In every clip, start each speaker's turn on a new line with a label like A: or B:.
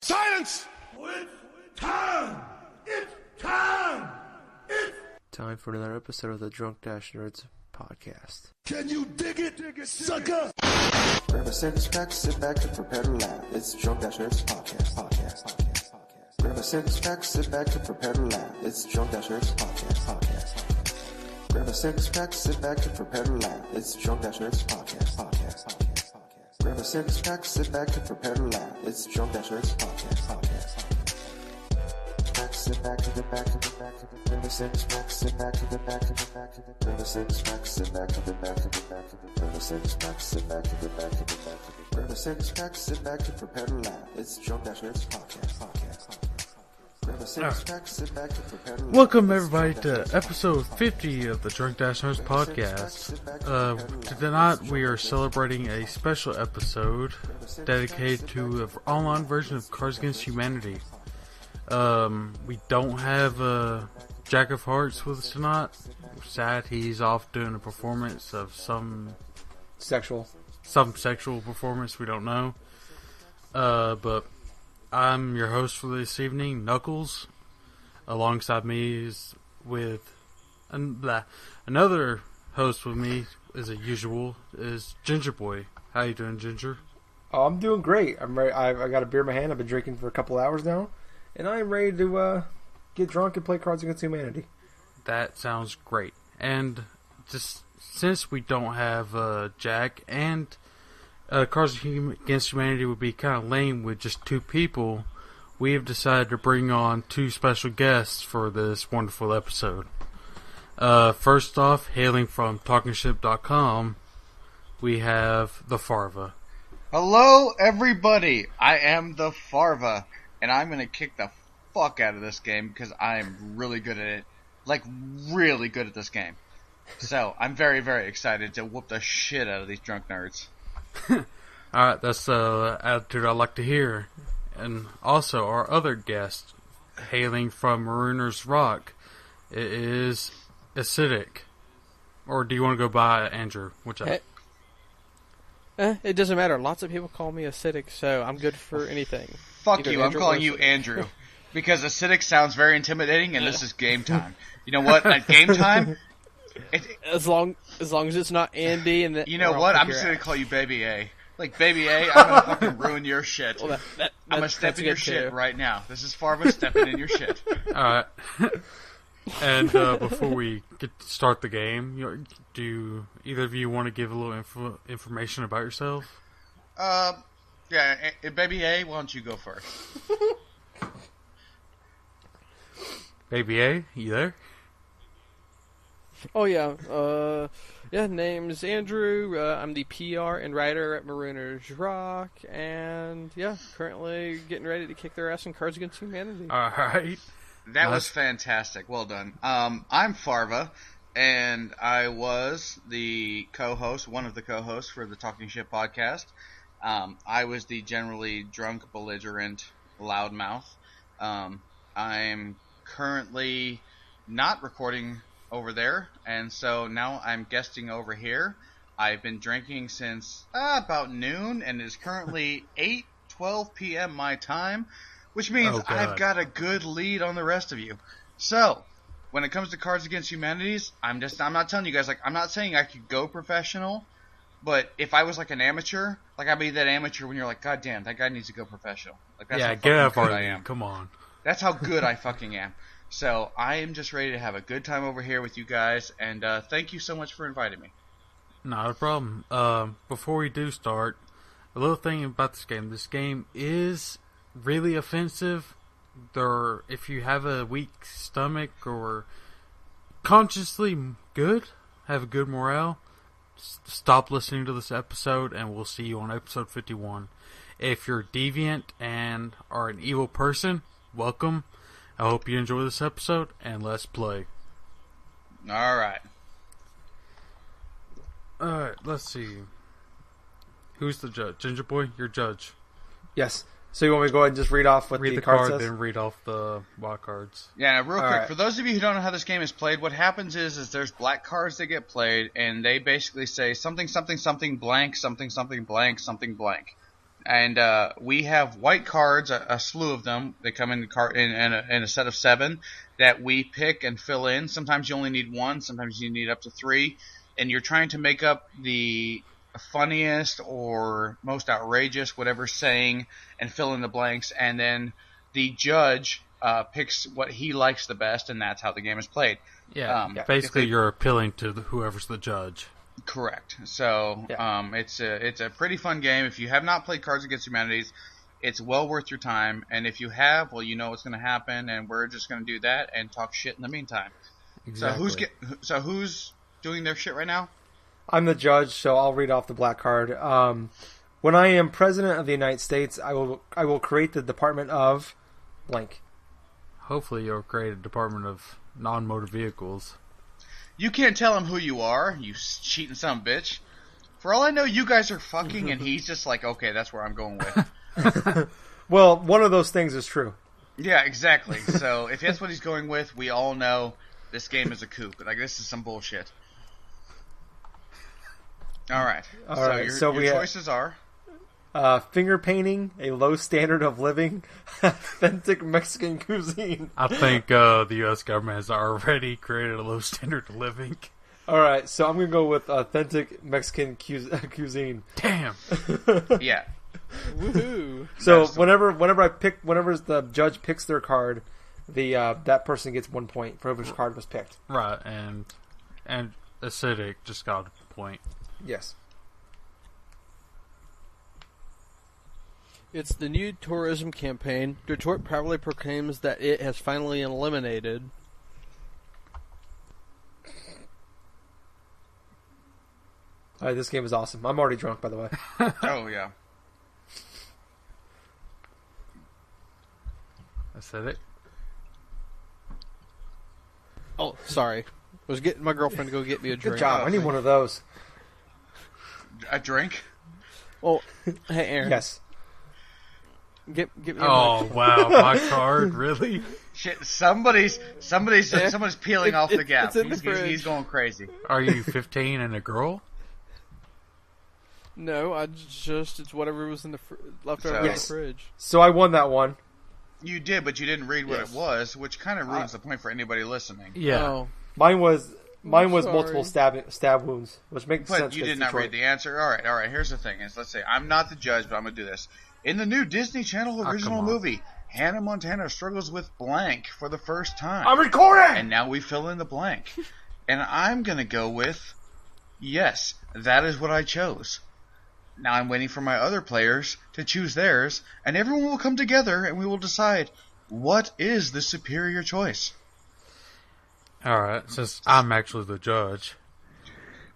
A: Silence! It's time! It's time! It's
B: time for another episode of the Drunk Dash Nerds podcast.
A: Can you dig it, sucker?
C: Grab a six-pack, sit back and prepare to laugh. It's Drunk Dash Nerds podcast. Grab a six-pack, sit back and prepare to laugh. It's Drunk Dash Nerds podcast. Grab a six-pack, sit back and prepare to laugh. It's Drunk Dash Nerds podcast. Grab a six-pack, sit back and prepare to laugh. It's Drunk Dash Nerds podcast. Sit back to the back of the back of the grab a six-pack, sit back to the back of the back of the grab a six-pack, sit back to the back of the back of the grab a six-pack, sit back to the back of the back of the grab a six-pack, sit back and prepare to laugh. It's Drunk Dash Nerds podcast. Grab a six-pack, sit back and prepare to laugh.
D: Welcome everybody to episode 50 of the Drunk Dash Nerds podcast. Tonight we are celebrating a special episode dedicated to an online version of Cards Against Humanity. We don't have Jack of Hearts with us tonight. We're sad he's off doing a performance of some sexual performance, we don't know. But I'm your host for this evening, Knuckles. Alongside me is another host with me, as usual, is Gingerboy. How you doing, Ginger?
E: Oh, I'm doing great. I'm ready. I got a beer in my hand. I've been drinking for a couple hours now. And I'm ready to get drunk and play Cards Against Humanity.
D: That sounds great. And just since we don't have Jack, and Cards Against Humanity would be kind of lame with just two people, we have decided to bring on two special guests for this wonderful episode. First off, hailing from Talkingship.com, we have the Farva.
F: Hello, everybody. I am the Farva. And I'm going to kick the fuck out of this game because I'm really good at it. Like, really good at this game. So, I'm very, very excited to whoop the shit out of these drunk nerds.
D: Alright, that's the attitude I like to hear. And also, our other guest, hailing from Marooners Rock, is Acidic. Or do you want to go by Andrew? Which
B: It doesn't matter. Lots of people call me Acidic, so I'm good for anything.
F: Fuck you, I'm calling you Andrew. Because acidic sounds very intimidating, and this is game time. You know what? At game time...
B: As long as it's not Andy and...
F: You know what? I'm just going to call you Baby A. Like, Baby A, I'm going to fucking ruin your shit. Well, I'm going to step in your shit right now. This is Farva stepping in your shit.
D: Alright. And before we start the game, do either of you want to give a little information about yourself?
F: Yeah, Baby A, why don't you go first?
D: Baby A, you there?
B: Oh, yeah. Name's Andrew. I'm the PR and writer at Marooners Rock. And, yeah, currently getting ready to kick their ass in Cards Against Humanity.
D: Alright.
F: That was fantastic. Well done. I'm Farva, and I was the co-host, one of the co-hosts for the Talkingship podcast. I was the generally drunk, belligerent, loudmouth. I'm currently not recording over there, and so now I'm guesting over here. I've been drinking since about noon, and it is currently 8:12 p.m. my time, which means I've got a good lead on the rest of you. So, when it comes to Cards Against Humanities, I'm not telling you guys, like, I'm not saying I could go professional. But if I was like an amateur, like I'd be that amateur when you're like, God damn, that guy needs to go professional. Like that's how
D: get up,
F: good I am.
D: Come on.
F: That's how good I fucking am. So I am just ready to have a good time over here with you guys, and thank you so much for inviting me.
D: Not a problem. Before we do start, a little thing about this game. This game is really offensive. If you have a weak stomach or consciously good, have a good morale, stop listening to this episode, and we'll see you on episode 51. If you're deviant and are an evil person, welcome. I hope you enjoy this episode, and let's play.
F: Alright,
D: let's see. Who's the judge? Gingerboy, you're judge.
E: Yes. So you want me to go ahead and just read off what the card says?
D: Then read off the wild cards.
F: Yeah, real quick. For those of you who don't know how this game is played, what happens is there's black cards that get played, and they basically say something, something, something, blank, something, something, blank, something, blank. And we have white cards, a slew of them. They come in a set of 7 that we pick and fill in. Sometimes you only need 1. Sometimes you need up to 3. And you're trying to make up the funniest or most outrageous, whatever saying, and fill in the blanks. And then the judge picks what he likes the best, and that's how the game is played.
D: Yeah, basically you're appealing to whoever's the judge.
F: Correct. So it's a pretty fun game. If you have not played Cards Against Humanity, it's well worth your time. And if you have, well, you know what's going to happen, and we're just going to do that and talk shit in the meantime.
D: Exactly.
F: So who's doing their shit right now?
E: I'm the judge, so I'll read off the black card. When I am president of the United States, I will create the Department of blank.
D: Hopefully you'll create a Department of Non-Motor Vehicles.
F: You can't tell him who you are, you cheating son of a bitch. For all I know, you guys are fucking, and he's just like, okay, that's where I'm going with.
E: Well, one of those things is true.
F: Yeah, exactly. So if that's what he's going with, we all know this game is a coup. Like, this is some bullshit. All right. So your choices are
E: finger painting, a low standard of living, authentic Mexican cuisine.
D: I think the U.S. government has already created a low standard of living.
E: All right, so I'm gonna go with authentic Mexican cuisine.
D: Damn.
F: Yeah.
B: Woohoo!
E: So whenever the judge picks their card, that person gets 1 point for which card was picked.
D: Right, and acidic just got a point.
E: Yes.
B: It's the new tourism campaign. Detroit proudly proclaims that it has finally eliminated.
E: All right, this game is awesome. I'm already drunk, by the way.
F: Oh, yeah.
D: Acidic.
B: Oh, sorry. I was getting my girlfriend to go get me a drink.
E: Good job. I need one of those.
F: A drink?
B: Well, hey, Aaron.
E: Yes.
B: Get me a
D: Oh, wow. My card? Really?
F: Shit, somebody's peeling off the gap.
B: It's in the fridge.
F: He's going crazy.
D: Are you 15 and a girl?
B: No, it's whatever was in the left over in the fridge.
E: So I won that one.
F: You did, but you didn't read what it was, which kind of ruins the point for anybody listening.
D: Yeah.
B: Oh.
E: Mine was
B: sorry.
E: multiple stab wounds, which makes sense.
F: But you did not read the answer. All right. Here's the thing: let's say I'm not the judge, but I'm gonna do this. In the new Disney Channel original movie, Hannah Montana struggles with blank for the first time.
E: I'm recording.
F: And now we fill in the blank. And I'm gonna go with yes. That is what I chose. Now I'm waiting for my other players to choose theirs, and everyone will come together, and we will decide what is the superior choice.
D: Alright, since I'm actually the judge.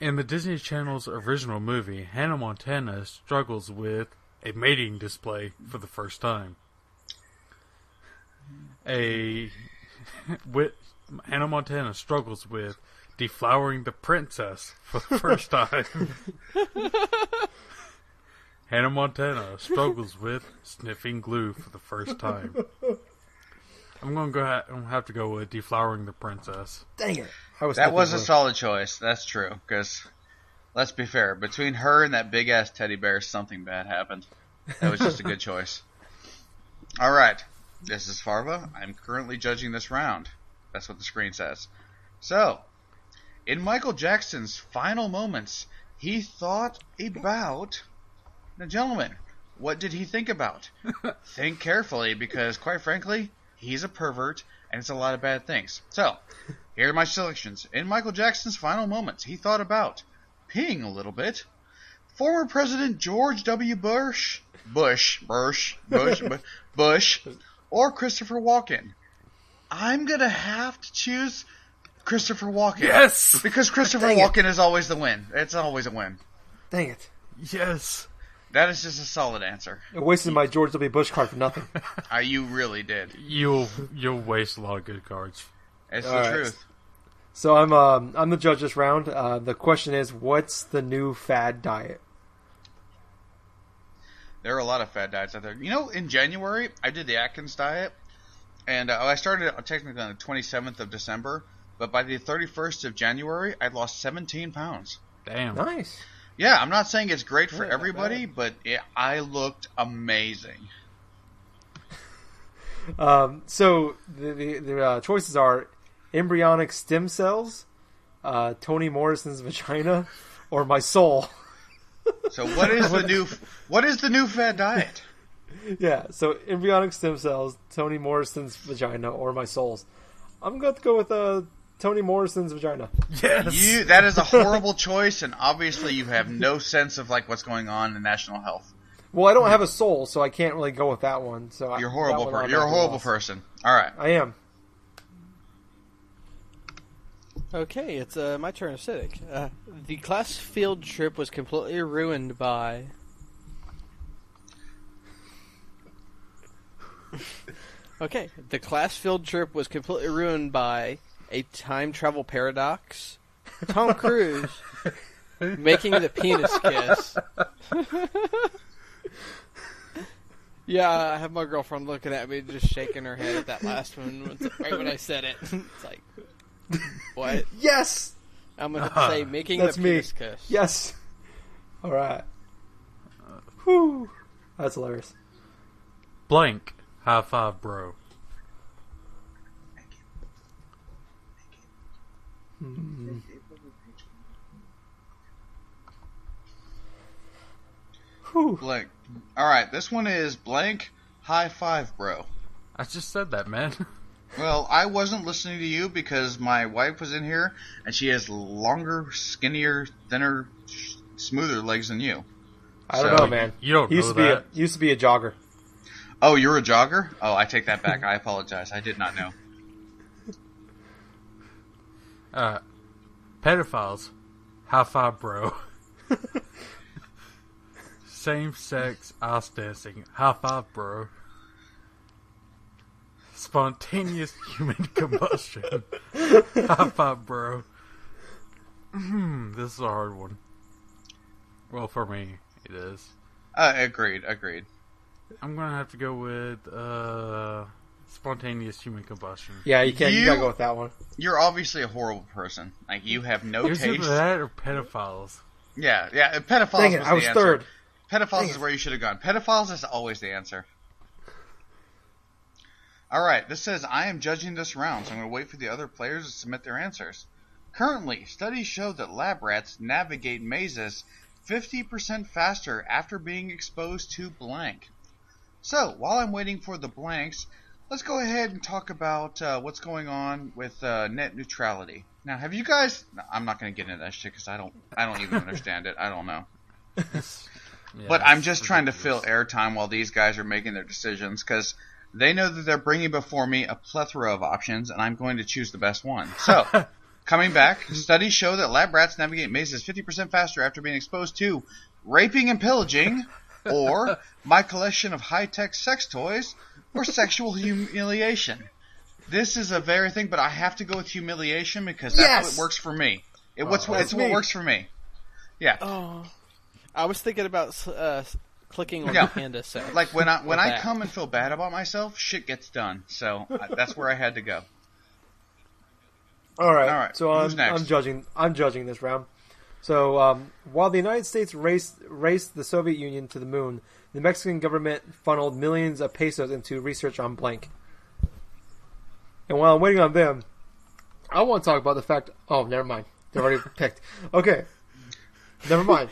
D: In the Disney Channel's original movie, Hannah Montana struggles with a mating display for the first time. Hannah Montana struggles with deflowering the princess for the first time. Hannah Montana struggles with sniffing glue for the first time. I'm gonna have to go with deflowering the princess.
E: Dang it!
F: That was a solid choice. That's true. Because let's be fair, between her and that big ass teddy bear, something bad happened. That was just a good choice. All right, this is Farva. I'm currently judging this round. That's what the screen says. So, in Michael Jackson's final moments, he thought about. Now, gentlemen, what did he think about? Think carefully, because quite frankly, he's a pervert, and it's a lot of bad things. So, here are my selections. In Michael Jackson's final moments, he thought about peeing a little bit, former President George W. Bush, or Christopher Walken. I'm going to have to choose Christopher Walken.
D: Yes!
F: Because Christopher Walken is always the win. It's always a win.
E: Dang it.
D: Yes!
F: That is just a solid answer.
E: I wasted my George W. Bush card for nothing.
F: You really did.
D: You'll waste a lot of good cards.
F: It's the truth.
E: So I'm the judge this round. The question is, what's the new fad diet?
F: There are a lot of fad diets out there. You know, in January, I did the Atkins diet, and I started technically on the 27th of December, but by the 31st of January, I'd lost 17 pounds.
D: Damn.
E: Nice.
F: Yeah, I'm not saying it's great for
B: Yeah, not
F: everybody, but I looked amazing.
E: So the choices are embryonic stem cells, Toni Morrison's vagina, or my soul.
F: So what is the new fad diet?
E: Yeah, so embryonic stem cells, Toni Morrison's vagina, or my soul's. I'm going to go with Toni Morrison's vagina.
D: Yes.
F: That is a horrible choice, and obviously you have no sense of like what's going on in national health.
E: Well, I don't have a soul, so I can't really go with that one. So
F: You're horrible. You're a horrible person. All right.
E: I am.
B: Okay, it's my turn, acidic. The class field trip was completely ruined by. Okay, the class field trip was completely ruined by a time travel paradox, Tom Cruise making the penis kiss. Yeah, I have my girlfriend looking at me, just shaking her head at that last one. Right when I said it, it's like, what?
E: Yes!
B: I'm going to say making
E: That's
B: the
E: me.
B: penis kiss.
E: Yes! Alright. Whew. That's hilarious.
D: Blank. High five, bro.
E: Whew.
F: Blank. All right, this one is blank. High five, bro.
D: I just said that, man.
F: Well, I wasn't listening to you because my wife was in here, and she has longer, skinnier, thinner, smoother legs than you.
E: I don't
F: So-
E: know, man.
D: You don't
E: used
D: know
E: to be
D: that.
E: used to be a jogger.
F: Oh, you're a jogger? Oh, I take that back. I apologize. I did not know.
D: Pedophiles. High five, bro. Same-sex ice dancing. High five, bro. Spontaneous human combustion. High five, bro. This is a hard one. Well, for me, it is.
F: Agreed.
D: I'm gonna have to go with spontaneous human combustion.
E: Yeah, you can't. You
F: You-
E: gotta go with that one.
F: You're obviously a horrible person. Like, you have no
D: Is it
F: taste.
D: that or pedophiles?
F: Yeah. Pedophiles
E: Dang it,
F: was
E: I was
F: the answer.
E: third.
F: Pedophiles is where you should have gone. Pedophiles is always the answer. Alright, this says, I am judging this round, so I'm going to wait for the other players to submit their answers. Currently, studies show that lab rats navigate mazes 50% faster after being exposed to blank. So, while I'm waiting for the blanks, let's go ahead and talk about what's going on with net neutrality. Now, have you guys... I'm not going to get into that shit because I don't even understand it. I don't know.
D: Yeah,
F: But I'm
D: it's
F: just trying to fill
D: ridiculous.
F: airtime while these guys are making their decisions because they know that they're bringing before me a plethora of options, and I'm going to choose the best one. So, coming back, studies show that lab rats navigate mazes 50% faster after being exposed to raping and pillaging, or my collection of high-tech sex toys, or sexual humiliation. This is a very thing, but I have to go with humiliation because that's what works for me. It's what works for me. Yeah.
B: Oh, I was thinking about clicking on
F: Yeah.
B: the panda sex.
F: Like when I
B: that.
F: come and feel bad about myself, shit gets done. So that's where I had to go.
E: All right.
F: All right,
E: So
F: who's next?
E: I'm judging this round. So while the United States raced the Soviet Union to the moon, the Mexican government funneled millions of pesos into research on blank. And while I'm waiting on them, I want to talk about the fact. Oh, never mind. They're already picked. Okay. Never mind.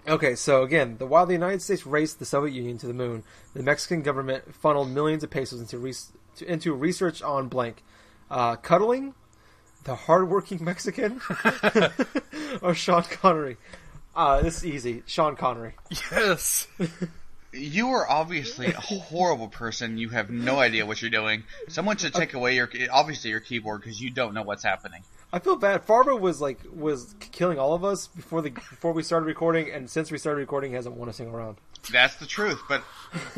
E: Okay, so again, while the United States raced the Soviet Union to the moon, the Mexican government funneled millions of pesos into research on blank. Cuddling, the hardworking Mexican, or Sean Connery. This is easy. Sean Connery.
D: Yes.
F: You are obviously a horrible person. You have no idea what you're doing. Someone should take away your keyboard because you don't know what's happening.
E: I feel bad. Farva was killing all of us before we started recording, and since we started recording, he hasn't won a single round.
F: That's the truth, but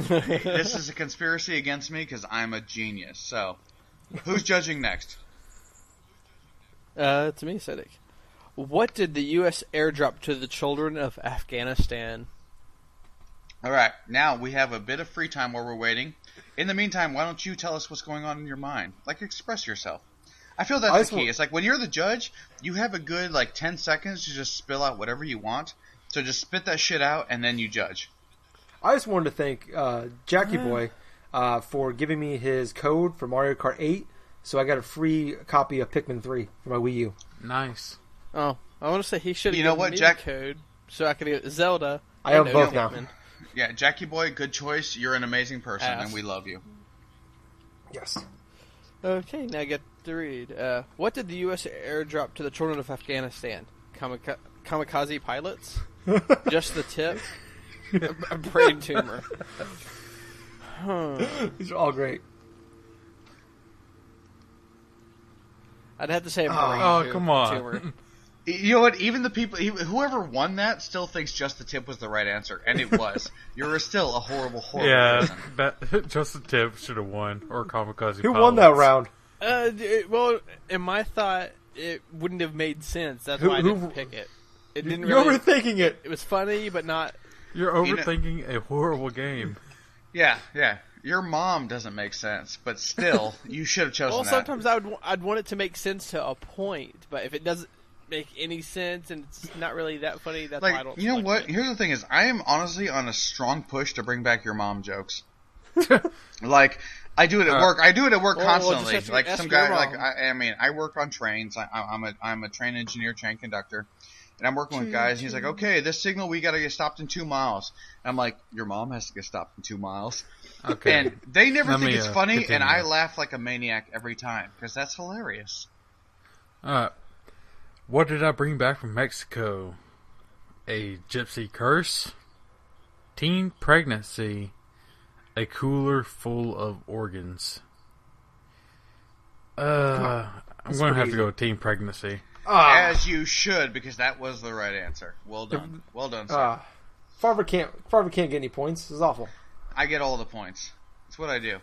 F: this is a conspiracy against me because I'm a genius. So, who's judging next?
B: To me, acidic. What did the U.S. airdrop to the children of Afghanistan?
F: All right, now we have a bit of free time while we're waiting. In the meantime, why don't you tell us what's going on in your mind? Like, express yourself. I feel that's the key. It's like when you're the judge, you have a good 10 seconds to just spill out whatever you want. So just spit that shit out and then you judge.
E: I just wanted to thank Jackie Boy for giving me his code for Mario Kart 8, so I got a free copy of Pikmin 3 for my Wii U.
D: Nice.
B: Oh, I want to say he should have given me the code so I could get Zelda.
E: I have both now.
F: Yeah, Jackie Boy, good choice. You're an amazing person, and we love you.
E: Yes.
B: Okay, now I get to read. What did the U.S. airdrop to the children of Afghanistan? Kamikaze pilots? Just the tip? A brain tumor.
E: These are all great.
B: I'd have to say a brain
D: come on.
B: tumor.
F: You know what? Even the people, whoever won that, still thinks just the tip was the right answer, and it was. You're still a horrible person.
D: Just the tip should have won, or kamikaze.
E: Who won that round?
B: Well, in my thought, it wouldn't have made sense. That's why I didn't pick it. It didn't.
E: You're
B: really,
E: overthinking it.
B: It was funny, but not.
D: You're overthinking a horrible game.
F: Yeah. Your mom doesn't make sense, but still, you should have chosen that.
B: Well, sometimes I'd want it to make sense to a point, but if it doesn't make any sense and it's not really that funny, that's why I don't.
F: You know what? Here's the thing: is I am honestly on a strong push to bring back your mom jokes. I do it at work. I do it at work constantly. Some guy, I work on trains. I'm a train engineer, train conductor. And I'm working with guys, and he's like, okay, this signal, we got to get stopped in 2 miles. And I'm like, your mom has to get stopped in 2 miles. Okay. And they never think it's funny, continue. And I laugh like a maniac every time, because that's hilarious.
D: What did I bring back from Mexico? A gypsy curse? Teen pregnancy? A cooler full of organs? I'm going to have to go with teen pregnancy.
F: As you should, because that was the right answer. Well done. Well done, sir.
E: Farva can't get any points. This is awful.
F: I get all the points. That's what I do.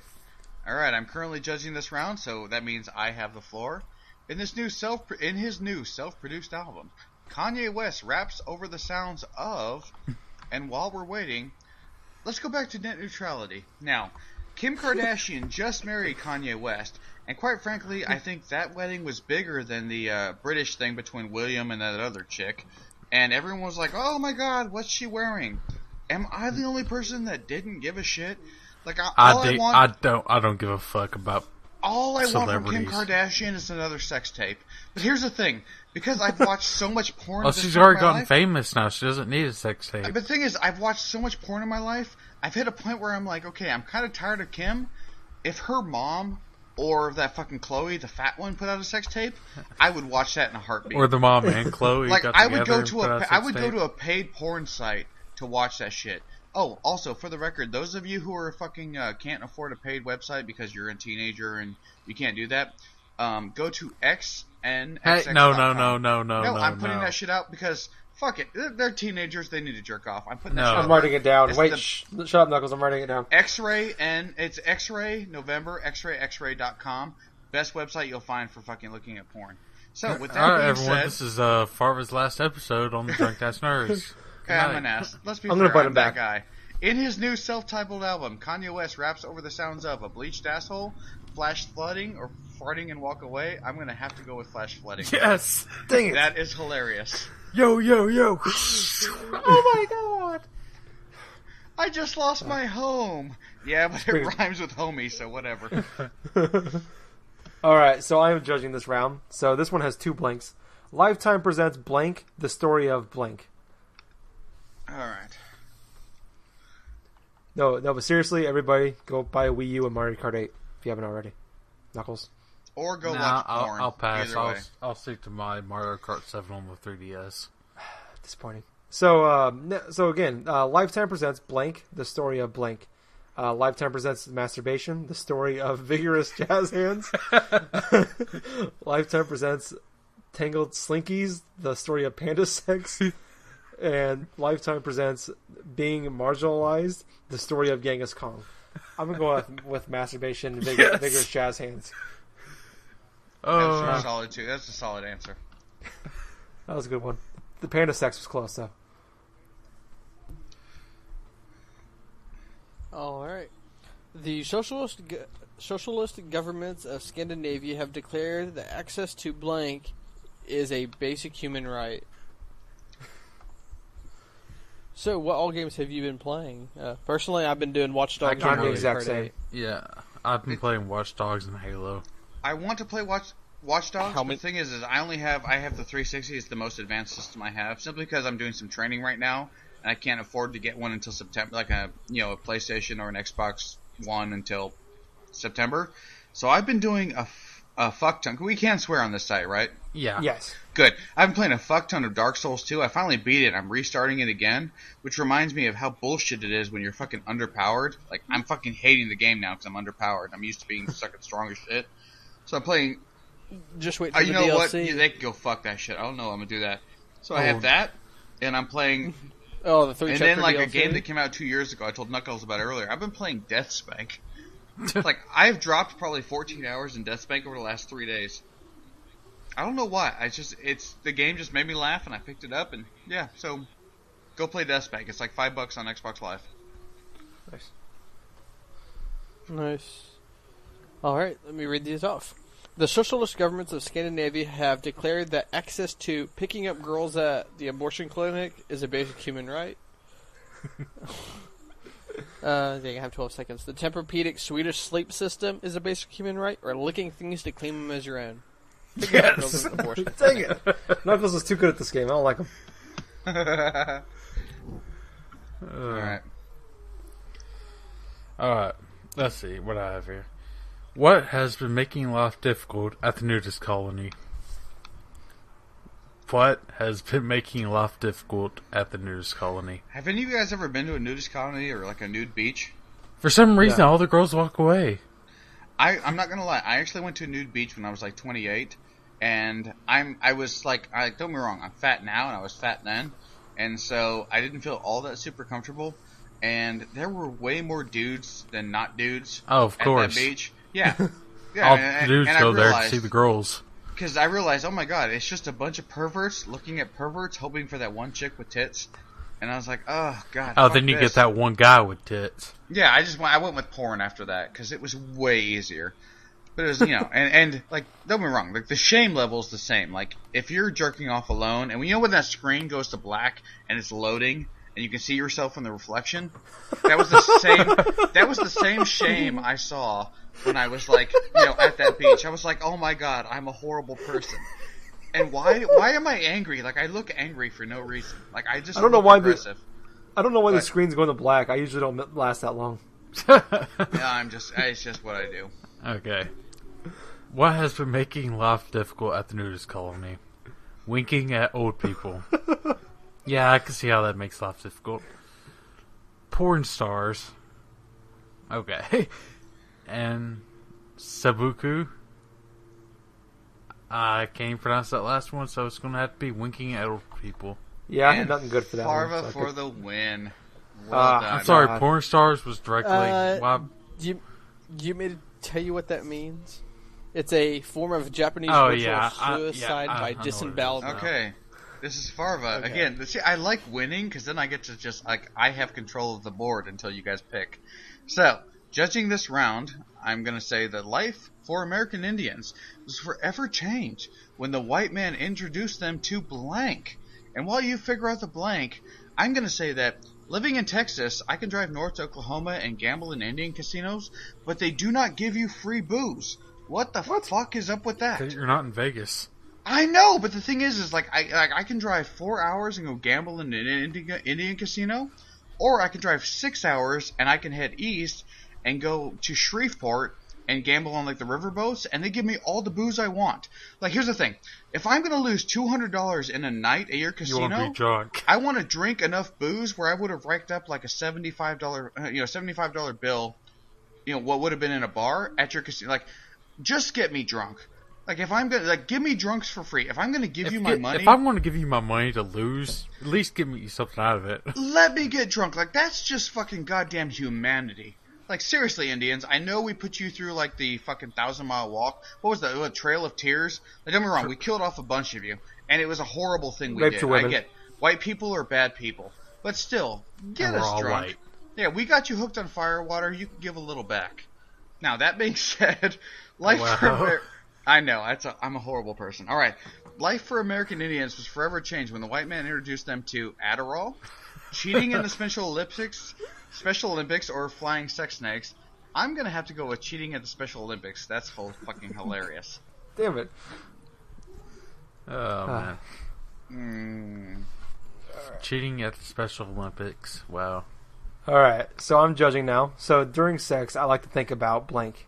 F: Alright, I'm currently judging this round, so that means I have the floor. In his new self-produced album, Kanye West raps over the sounds of, and while we're waiting, let's go back to net neutrality. Now, Kim Kardashian just married Kanye West, and quite frankly, I think that wedding was bigger than the British thing between William and that other chick. And everyone was like, oh my god, what's she wearing? Am I the only person that didn't give a shit?
D: I don't give a fuck about
F: all I want from Kim
D: celebrities.
F: Kardashian is another sex tape. But here's the thing, because I've watched so much porn.
D: Well, she's already gotten famous now. She doesn't need a sex tape.
F: But the thing is, I've watched so much porn in my life, I've hit a point where I'm like, okay, I'm kind of tired of Kim. If her mom or that fucking Chloe, the fat one, put out a sex tape, I would watch that in a heartbeat.
D: Or the mom and Chloe got
F: I would go
D: together
F: to a paid porn site to watch that shit. Oh, also, for the record, those of you who are fucking can't afford a paid website because you're a teenager and you can't do that, go to xnxx.com.
D: Hey, no.
F: I'm putting that shit out because fuck it, they're teenagers. They need to jerk off. I'm putting that shit out.
E: I'm writing it down. Wait, shut up, Knuckles. I'm writing it down.
F: X-ray, and it's X-ray November xray.com. Best website you'll find for fucking looking at porn. So with that being
D: everyone,
F: said,
D: this is Farva's last episode on the Drunk Ass Nerds.
F: Okay, I'm an ass. Let's be
E: I'm
F: fair,
E: gonna put
F: I'm
E: him
F: that
E: back.
F: guy. In his new self-titled album, Kanye West raps over the sounds of a bleached asshole, flash flooding, or farting and walk away. I'm gonna have to go with flash flooding.
D: Yes!
E: Dang it!
F: That is hilarious.
D: Yo!
E: Oh my god!
F: I just lost my home. Yeah, but it rhymes with homie, so whatever.
E: Alright, so I am judging this round. So this one has 2 blanks. Lifetime presents blank, the story of blank.
F: Alright.
E: No, but seriously, everybody, go buy a Wii U and Mario Kart 8 if you haven't already. Knuckles.
F: Or go watch porn.
D: I'll pass.
F: Either way.
D: I'll stick to my Mario Kart 7 on the 3DS.
E: Disappointing. So, again, Lifetime presents blank, the story of blank. Lifetime presents masturbation, the story of vigorous jazz hands. Lifetime presents Tangled Slinkies, the story of panda sex. And Lifetime presents being marginalized, the story of Genghis Khan. I'm gonna go with masturbation and vigorous jazz hands.
F: That's solid too. That's a solid answer.
E: That was a good one. The panda sex was close though.
B: All right. The socialist governments of Scandinavia have declared that access to blank is a basic human right. So, what all games have you been playing? Personally, I've been doing Watch Dogs.
E: I'm the exact same.
D: Yeah, I've been playing Watch Dogs and Halo.
F: I want to play Watch Dogs. But the thing is I have the 360. It's the most advanced system I have, simply because I'm doing some training right now, and I can't afford to get one until September, like a PlayStation or an Xbox One until September. So I've been doing a fuck ton. We can swear on this site, right?
D: Yeah.
E: Yes.
F: Good. I've been playing a fuck ton of Dark Souls 2. I finally beat it. I'm restarting it again, which reminds me of how bullshit it is when you're fucking underpowered. Like, I'm fucking hating the game now because I'm underpowered. I'm used to being fucking strong as shit. So I'm playing...
B: Just wait for the
F: you know
B: DLC.
F: what? Yeah, they can go fuck that shit. I don't know. I'm going to do that. So I have that, and I'm playing...
B: the 3
F: And
B: chapter
F: then, like,
B: DLC?
F: a game that came out 2 years ago, I told Knuckles about it earlier. I've been playing Deathspank. Like, I've dropped probably 14 hours in Deathspank over the last 3 days. I don't know why. The game just made me laugh, and I picked it up, and yeah. So, go play Deathspank. It's like $5 on Xbox Live.
E: Nice.
B: Nice. Alright, let me read these off. The socialist governments of Scandinavia have declared that access to picking up girls at the abortion clinic is a basic human right. I think I have 12 seconds. The Tempur-Pedic Swedish sleep system is a basic human right, or licking things to claim them as your own.
E: Yes! Dang it! Knuckles is too good at this game. I don't like him.
D: Alright. Let's see what I have here. What has been making life difficult at the nudist colony? What has been making life difficult at the nudist colony?
F: Have any of you guys ever been to a nudist colony or like a nude beach?
D: For some reason, all the girls walk away.
F: I'm not gonna lie. I actually went to a nude beach when I was like 28, and I was like, don't get me wrong, I'm fat now, and I was fat then, and so I didn't feel all that super comfortable. And there were way more dudes than not dudes.
D: Oh, of course.
F: At that beach. Yeah.
D: All the dudes go there to see the girls.
F: Because I realized, oh my god, it's just a bunch of perverts looking at perverts, hoping for that one chick with tits. And I was like, oh god.
D: Oh, then you get that one guy with tits.
F: Yeah, I went with porn after that because it was way easier. But it was, and like, don't get me wrong, like the shame level is the same. Like, if you're jerking off alone, and when that screen goes to black and it's loading, and you can see yourself in the reflection, that was the same shame I saw when I was like, at that beach. I was like, oh my god, I'm a horrible person. And why am I angry? Like, I look angry for no reason. Like, I don't know why aggressive.
E: I don't know why the screen's going to black. I usually don't last that long.
F: Yeah, it's just what I do.
D: Okay. What has been making life difficult at the nudist colony? Winking at old people. Yeah, I can see how that makes life difficult. Porn stars. Okay. And Sabuku. I can't pronounce that last one, so it's going to have to be winking at old people.
E: Yeah, I had nothing good for that
F: Farva
E: one.
F: for the win. Well done.
D: I'm sorry, porn stars was directly...
B: Do you mean to tell you what that means? It's a form of Japanese ritual suicide by disembowelment.
F: Okay. This is Farva. Okay. Again, see, I like winning, because then I get to just, I have control of the board until you guys pick. So, judging this round, I'm going to say that life for American Indians was forever changed when the white man introduced them to blank. And while you figure out the blank, I'm going to say that living in Texas, I can drive north to Oklahoma and gamble in Indian casinos, but they do not give you free booze. What the fuck is up with that?
D: 'Cause you're not in Vegas.
F: I know, but the thing is I can drive 4 hours and go gamble in an Indian casino, or I can drive 6 hours and I can head east and go to Shreveport and gamble on the riverboats, and they give me all the booze I want. Like, here's the thing: if I'm gonna lose $200 in a night at your casino,
D: you won't be drunk.
F: I want to drink enough booze where I would have racked up like a $75 bill, what would have been in a bar at your casino. Like, just get me drunk. Like, if I'm gonna give me drunks for free. If I'm gonna give you my money,
D: if I'm gonna give you my money to lose, at least give me something out of it.
F: Let me get drunk. Like, that's just fucking goddamn humanity. Like, seriously, Indians, I know we put you through the fucking 1,000-mile walk. What was that? What, Trail of Tears? Like, don't get me wrong, we killed off a bunch of you, and it was a horrible thing we did. I get white people are bad people, but still, get us drunk. White. Yeah, we got you hooked on firewater. You can give a little back. Now, that being said, life for I know, I'm a horrible person. All right. Life for American Indians was forever changed when the white man introduced them to Adderall, cheating in the Special Olympics, or flying sex snakes. I'm going to have to go with cheating at the Special Olympics. That's fucking hilarious.
E: Damn it.
D: Oh, man. Cheating at the Special Olympics. Wow.
E: All right, so I'm judging now. So during sex, I like to think about blank.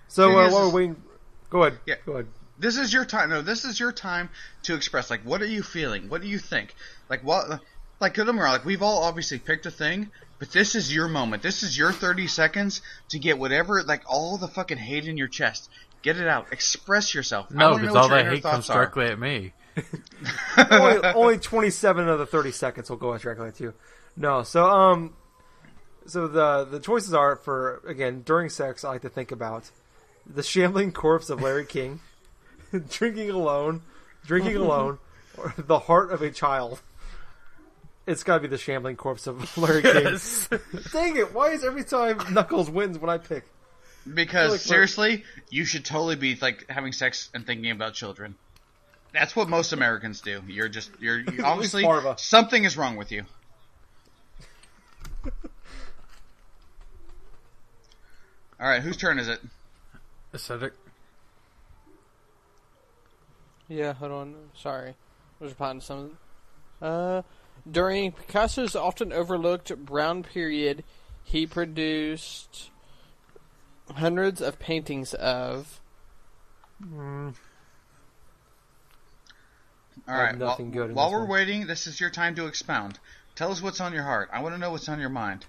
E: So while we're waiting, go ahead.
F: Yeah.
E: Go ahead.
F: This is your time. No, this is your time to express. Like, what are you feeling? What do you think? Like, what? Like, don't get me wrong. Like, we've all obviously picked a thing, but this is your moment. This is your 30 seconds to get whatever, like, all the fucking hate in your chest. Get it out. Express yourself.
D: No, because all that hate comes directly at me.
E: only 27 of the 30 seconds will go directly to you. No, so the choices are for, again, during sex, I like to think about the shambling corpse of Larry King, drinking alone, or the heart of a child. It's got to be the shambling corpse of Larry King. Dang it! Why is every time Knuckles wins when I pick?
F: Because seriously, you should totally be like having sex and thinking about children. That's what most Americans do. You're obviously something is wrong with you. All right, whose turn is it?
D: Cedric.
B: Yeah, hold on. Sorry. I was replying to something. During Picasso's often overlooked brown period, he produced hundreds of paintings of...
F: All right,
E: nothing good in
F: while
E: this
F: we're
E: one.
F: waiting, this is your time to expound. Tell us what's on your heart. I want to know what's on your mind.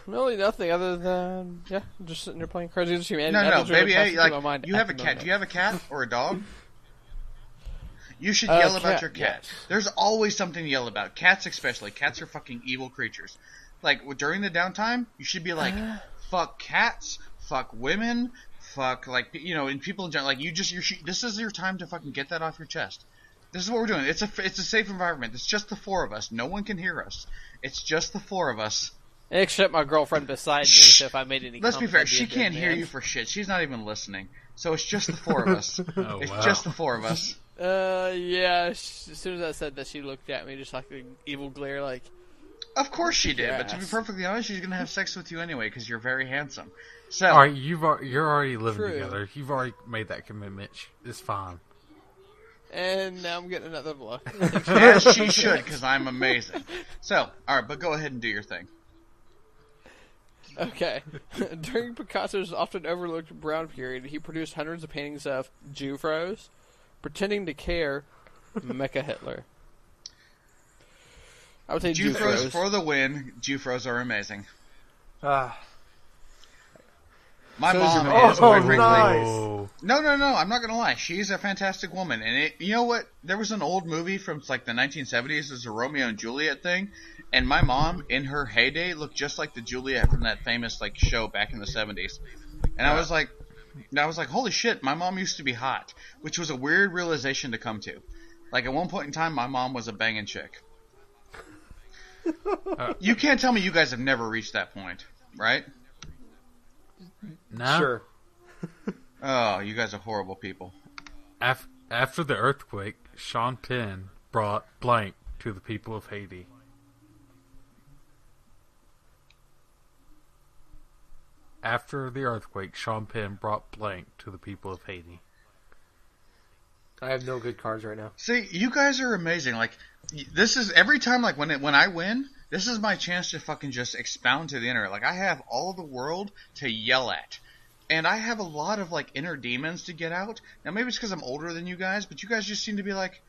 B: Really nothing other than, just sitting there playing Cards Against Humanity.
F: No, baby,
B: really
F: like, you have a cat. Do you have a cat or a dog? You should yell about your cat.
B: Yes.
F: There's always something to yell about. Cats especially. Cats are fucking evil creatures. Like, during the downtime, you should be like, fuck cats, fuck women, fuck, like, you know, and people in general, like, this is your time to fucking get that off your chest. This is what we're doing. It's a safe environment. It's just the four of us. No one can hear us. It's just the four of us.
B: Except my girlfriend beside me, so if I made any
F: Let's be fair,
B: comments, I'd
F: she
B: a dead
F: can't hear
B: man.
F: you for shit. She's not even listening. So it's just the four of us. It's
D: wow.
F: just the four of us.
B: Yeah, as soon as I said that, she looked at me just like an evil glare, like...
F: Of course she did, but to be
B: Yes.
F: perfectly honest, she's gonna have sex with you anyway because you're very handsome. So,
D: All right, you're already living
B: True.
D: together. You've already made that commitment. It's fine.
B: And now I'm getting another look.
F: as she should, because I'm amazing. So, all right, but go ahead and do your thing.
B: Okay. During Picasso's often overlooked brown period, he produced hundreds of paintings of Jufros, pretending to care, Mecha Hitler. I would say
F: Jufros
B: Jufros.
F: for the win. Jufros are amazing.
E: Ah,
F: My
B: So is your
F: mom
B: mom.
F: is, quite
E: Oh,
F: frankly...
E: nice.
D: Oh,
F: No, I'm not gonna lie. She's a fantastic woman, and you know what? There was an old movie from like the 1970s. It's a Romeo and Juliet thing, and my mom, in her heyday, looked just like the Juliet from that famous like show back in the 70s. And I was like, holy shit, my mom used to be hot, which was a weird realization to come to. Like at one point in time, my mom was a banging chick. You can't tell me you guys have never reached that point, right?
D: no.
E: sure.
F: Oh, you guys are horrible people.
D: After the earthquake, Sean Penn brought blank to the people of Haiti. After the earthquake, Sean Penn brought blank to the people of Haiti.
E: I have no good cards right now.
F: See, you guys are amazing. Like, this is every time, like, when I win, this is my chance to fucking just expound to the internet. Like, I have all the world to yell at. And I have a lot of, like, inner demons to get out. Now, maybe it's because I'm older than you guys, but you guys just seem to be like,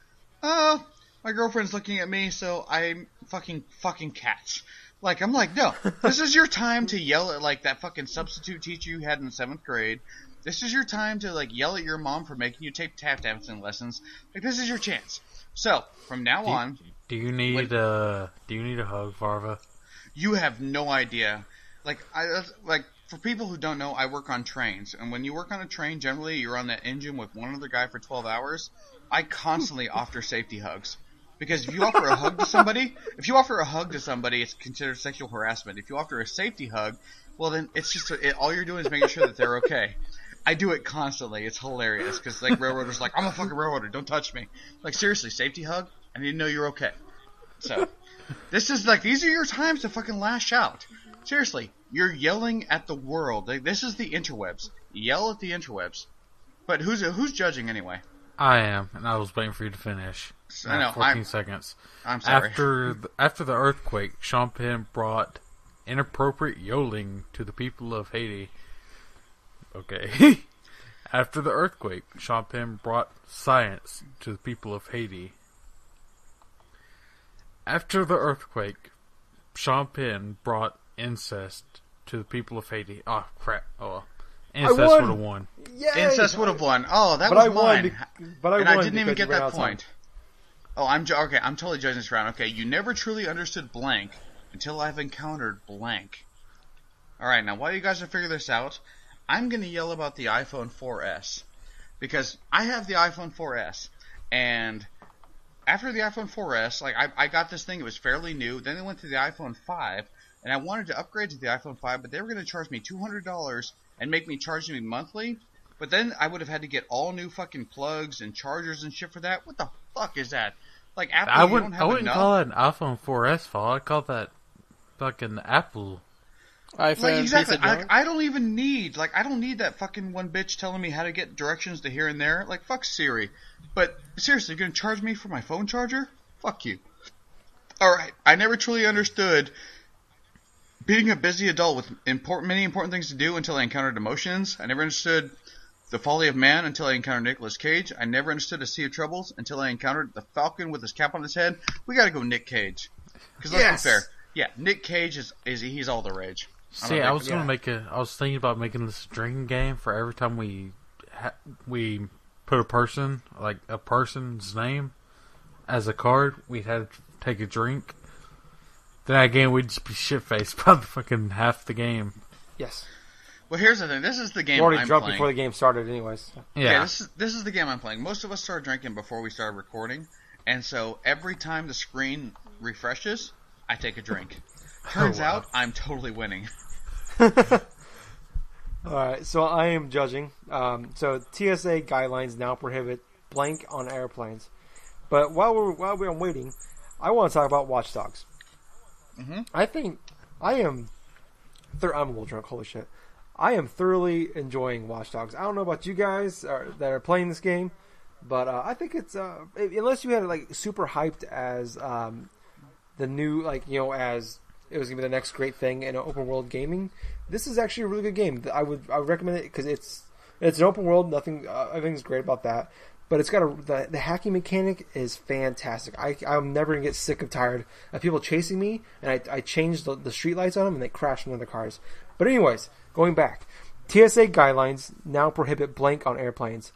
F: oh, my girlfriend's looking at me, so I'm fucking cats. Like, I'm like, no, this is your time to yell at, like, that fucking substitute teacher you had in the 7th grade. This is your time to, like, yell at your mom for making you take tap dancing lessons. Like, this is your chance. So, from now on...
D: Do you need a hug, Farva?
F: You have no idea. Like, for people who don't know, I work on trains. And when you work on a train, generally you're on that engine with one other guy for 12 hours. I constantly offer safety hugs. Because if you offer a hug to somebody, it's considered sexual harassment. If you offer a safety hug, well then it's just all you're doing is making sure that they're okay. I do it constantly. It's hilarious because like railroaders like, I'm a fucking railroader, don't touch me. Like seriously, safety hug? I need to know you're okay. So this is like, these are your times to fucking lash out. Seriously, you're yelling at the world. Like, this is the interwebs. Yell at the interwebs. But who's judging anyway?
D: I am, and I was waiting for you to finish.
F: I know.
D: 14 seconds.
F: I'm sorry.
D: After the earthquake, Sean Penn brought inappropriate yodeling to the people of Haiti. Okay. After the earthquake, Sean Penn brought science to the people of Haiti. After the earthquake, Sean Penn brought incest to the people of Haiti. Oh, crap. Oh, well. Incest would have won.
E: Yay!
F: Incest would have won. Oh, that was mine. I didn't even get that point. Oh, I'm totally judging this round. Okay, you never truly understood blank until I've encountered blank. Alright, now while you guys are figuring this out, I'm going to yell about the iPhone 4S. Because I have the iPhone 4S, and after the iPhone 4S, like I got this thing, it was fairly new, then they went to the iPhone 5, and I wanted to upgrade to the iPhone 5, but they were going to charge me $200 and make me charge me monthly, but then I would have had to get all new fucking plugs and chargers and shit for that. What the fuck is that? Like, Apple, I wouldn't
D: call it an iPhone 4S fault. I'd call that fucking Apple.
F: Like, exactly. I don't even need, I don't need that fucking one bitch telling me how to get directions to here and there. Like, fuck Siri. But, seriously, you're gonna charge me for my phone charger? Fuck you. Alright, I never truly understood being a busy adult with many important things to do until I encountered emotions. I never understood the folly of man until I encountered Nicolas Cage. I never understood a sea of troubles until I encountered the Falcon with his cap on his head. We gotta go Nick Cage. Because let's be fair. Yeah, Nick Cage he's all the rage.
D: See, I was thinking about making this a drinking game for every time we put a person's name as a card, we'd have to take a drink. Then again, we'd just be shit-faced by the fucking half the game.
E: Yes.
F: Well, here's the thing. This is the game
E: You're already
F: I'm
E: drunk
F: playing.
E: before the game started anyways.
F: Yeah, this is the game I'm playing. Most of us started drinking before we started recording, and so every time the screen refreshes, I take a drink. Turns out, I'm totally winning.
E: Alright, so I am judging. So TSA guidelines now prohibit blank on airplanes. But while we're waiting, I want to talk about Watch Dogs. Mm-hmm. I think I'm a little drunk. Holy shit! I am thoroughly enjoying Watch Dogs. I don't know about you guys that are playing this game, but I think it's unless you had it super hyped as the new as it was gonna be the next great thing in open world gaming. This is actually a really good game. I would recommend it because it's an open world. Everything's great about that. But it's got the hacking mechanic is fantastic. I'm never going to get sick and tired of people chasing me, and I change the street lights on them, and they crash into the cars. But anyways, going back. TSA guidelines now prohibit blank on airplanes.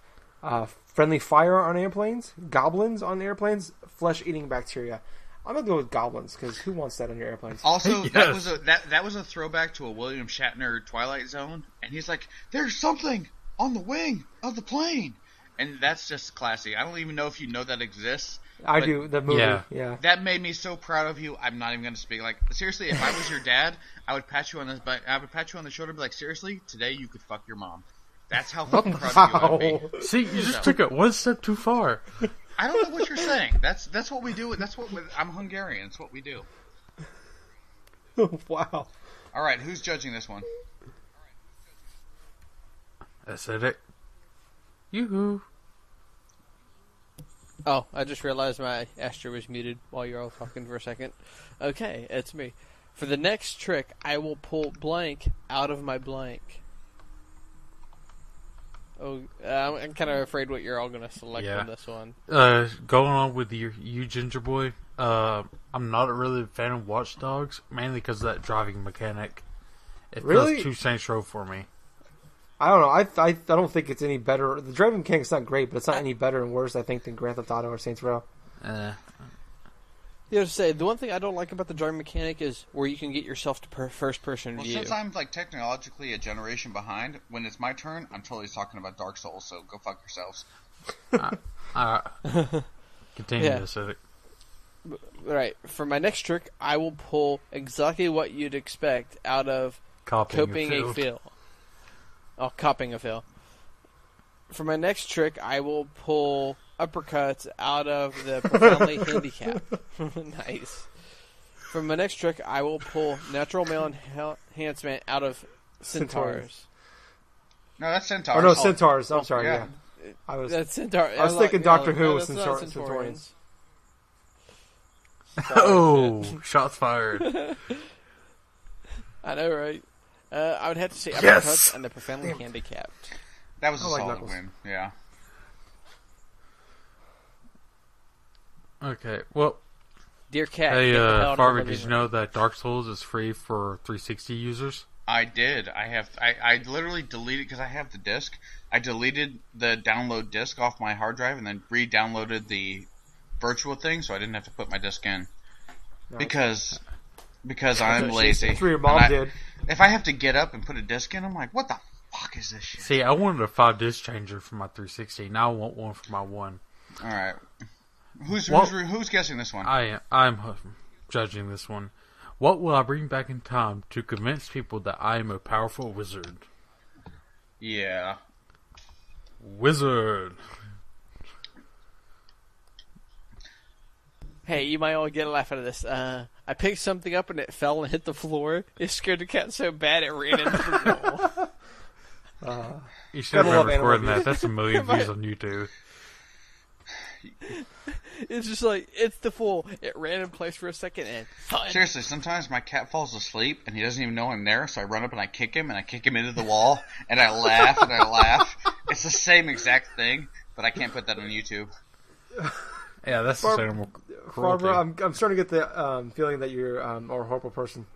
E: Friendly fire on airplanes, goblins on airplanes, flesh-eating bacteria. I'm going to go with goblins, because who wants that on your airplanes?
F: Also, yes. that was a throwback to a William Shatner Twilight Zone, and he's like, there's something on the wing of the plane. And that's just classy. I don't even know if you know that exists.
E: I do, the movie, yeah.
F: That made me so proud of you, I'm not even going to speak. Like, seriously, if I was your dad, I would pat you on the shoulder and be like, seriously, today you could fuck your mom. That's how fucking proud of you I'd be.
D: See, you just took it one step too far.
F: I don't know what you're saying. That's what we do. I'm Hungarian. It's what we do.
E: Wow.
F: Alright, who's judging this one?
D: Acidic. Yoo-hoo.
B: Oh, I just realized my Astro was muted while you're all talking for a second. Okay, it's me. For the next trick, I will pull blank out of my blank. Oh, I'm kind of afraid what you're all going to select on this one.
D: Going on with you Gingerboy, I'm not really a fan of Watch Dogs, mainly because of that driving mechanic. It feels too Saints Row for me.
E: I don't know. I don't think it's any better. The driving mechanic's not great, but it's not any better and worse, I think, than Grand Theft Auto or Saints Row.
B: You have to say, the one thing I don't like about the driving mechanic is where you can get yourself to first-person view.
F: Since I'm technologically a generation behind, when it's my turn, I'm totally talking about Dark Souls, so go fuck yourselves.
D: Continue,
B: Yeah.
D: Acidic.
B: Right. For my next trick, I will pull exactly what you'd expect out of coping a fail. Oh, copying a fail. For my next trick, I will pull uppercuts out of the profoundly handicapped. Nice. For my next trick, I will pull natural male enhancement out of centaurs.
F: No, that's centaurs.
E: Or no, centaurs. I'm sorry.
F: yeah.
E: Yeah. I was
B: thinking
E: Doctor Who
B: no,
E: with
B: that's not
E: Centaurians.
D: Oh, shots fired.
B: I know, right? I would have to say uppercuts
D: Yes!
B: and the profoundly handicapped.
F: That was a
E: I like
F: solid
E: Knuckles.
F: win. Yeah.
D: Okay, well,
B: Dear cat.
D: hey,
B: get the hell out of
D: Farva,
B: the
D: did you
B: living
D: know
B: room.
D: that Dark Souls is free for 360 users?
F: I did. I literally deleted because I have the disc. I deleted the download disc off my hard drive and then re-downloaded the virtual thing, so I didn't have to put my disc in because I'm lazy.
E: That's what your mom
F: And
E: did.
F: If I have to get up and put a disc in, I'm like, what the fuck is this shit?
D: See, I wanted a 5-disc changer for my 360. Now I want one for my one.
F: All right, who's guessing this one?
D: I'm judging this one. What will I bring back in time to convince people that I am a powerful wizard?
F: Yeah.
D: Wizard.
B: Hey, you might all get a laugh out of this. I picked something up and it fell and hit the floor. It scared the cat so bad it ran into the wall.
D: You should have
E: Gotta love
D: been recording
E: animal
D: that. That's a million views on YouTube.
B: It's just like, it's the fool. It ran in place for a second and fun.
F: Seriously, sometimes my cat falls asleep and he doesn't even know I'm there, so I run up and I kick him into the wall and I laugh and I laugh. It's the same exact thing, but I can't put that on YouTube.
D: Yeah, that's the animal cruelty.
E: Barbara, I'm starting to get the feeling that you're a horrible person.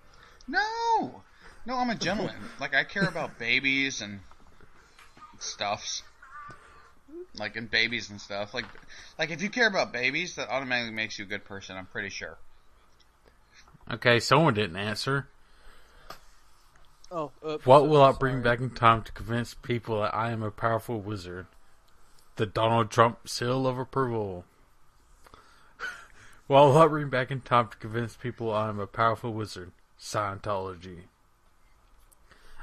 F: No, I'm a gentleman. Like I care about babies and stuffs. Like in babies and stuff. Like if you care about babies, that automatically makes you a good person. I'm pretty sure.
D: Okay, someone didn't answer.
B: Oh,
D: What will I bring back in time to convince people that I am a powerful wizard? The Donald Trump seal of approval. What will I bring back in time to convince people I am a powerful wizard? Scientology.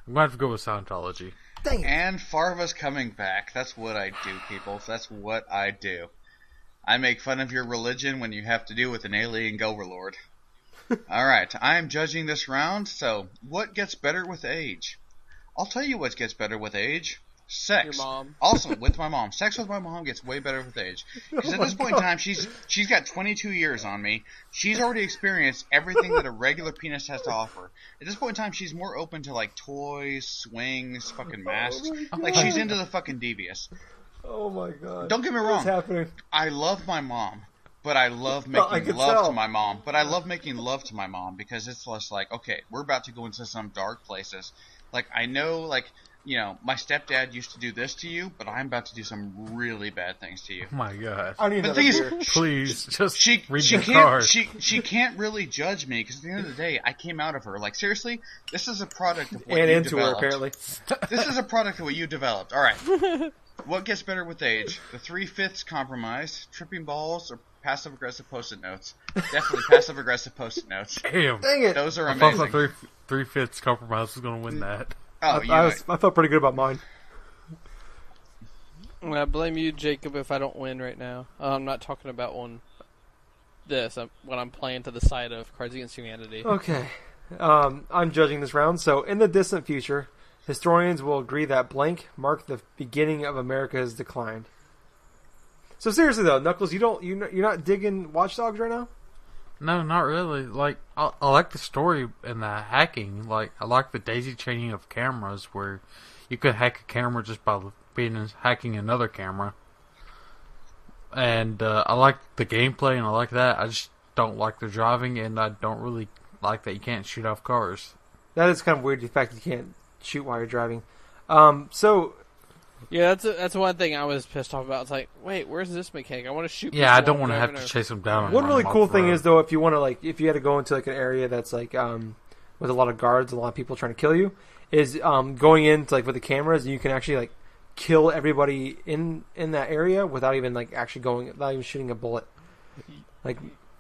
D: I'm going to have to go with Scientology.
E: Dang it.
F: And Farva's coming back. That's what I do, people. That's what I do. I make fun of your religion when you have to do with an alien overlord. Alright, I am judging this round, so what gets better with age? I'll tell you what gets better with age. Sex.
B: Your mom.
F: Also, with my mom. Sex with my mom gets way better with age. Because at this point in time, she's got 22 years on me. She's already experienced everything that a regular penis has to offer. At this point in time, she's more open to, like, toys, swings, fucking masks. Like, she's into the fucking devious.
E: Oh my god.
F: Don't get me
E: What's
F: wrong.
E: happening?
F: I love my mom, but I love
E: I
F: making
E: can
F: love
E: tell.
F: to my mom. But I love making love to my mom because it's less like, okay, we're about to go into some dark places. Like, I know, like, you know, my stepdad used to do this to you, but I'm about to do some really bad things to you.
D: Oh my god.
E: I need
F: But the
E: another
F: thing is,
E: beer.
D: Please, just
F: she
D: read
F: she
D: the
F: can't
D: card.
F: she can't really judge me because at the end of the day, I came out of her. Like seriously, this is a product of what
E: And
F: you
E: into her,
F: developed.
E: apparently.
F: This is a product of what you developed. All right. What gets better with age? The 3/5 compromise, tripping balls, or passive aggressive post-it notes? Definitely passive aggressive post-it notes.
D: Damn.
E: Dang it.
F: Those are
D: I thought
F: amazing.
D: the 3/5 compromise was going to win that.
F: Oh,
E: I felt pretty good about mine.
B: I'm gonna blame you, Jacob, if I don't win right now. I'm not talking about when I'm playing to the side of Cards Against Humanity.
E: Okay. I'm judging this round. So, in the distant future, historians will agree that blank marked the beginning of America's decline. So seriously though, Knuckles, you're not digging Watch Dogs right now?
D: No, not really. Like, I like the story and the hacking. Like, I like the daisy chaining of cameras where you could hack a camera just by hacking another camera. And I like the gameplay and I like that. I just don't like the driving and I don't really like that you can't shoot off cars.
E: That is kind of weird, the fact that you can't shoot while you're driving. So,
B: Yeah, that's one thing I was pissed off about. It's like, wait, where's this mechanic? I want to shoot.
D: Yeah, I
B: people
D: don't
B: while
D: want to have
B: driving
D: to
B: or-
D: chase them down. and
E: one
D: run
E: really
D: them
E: cool
D: off the
E: thing
D: road.
E: is, though, if you want to, if you had to go into, like, an area that's, like, with a lot of guards, a lot of people trying to kill you, is going into, like, with the cameras, you can actually, like, kill everybody in that area without even like actually without even shooting a bullet. Like,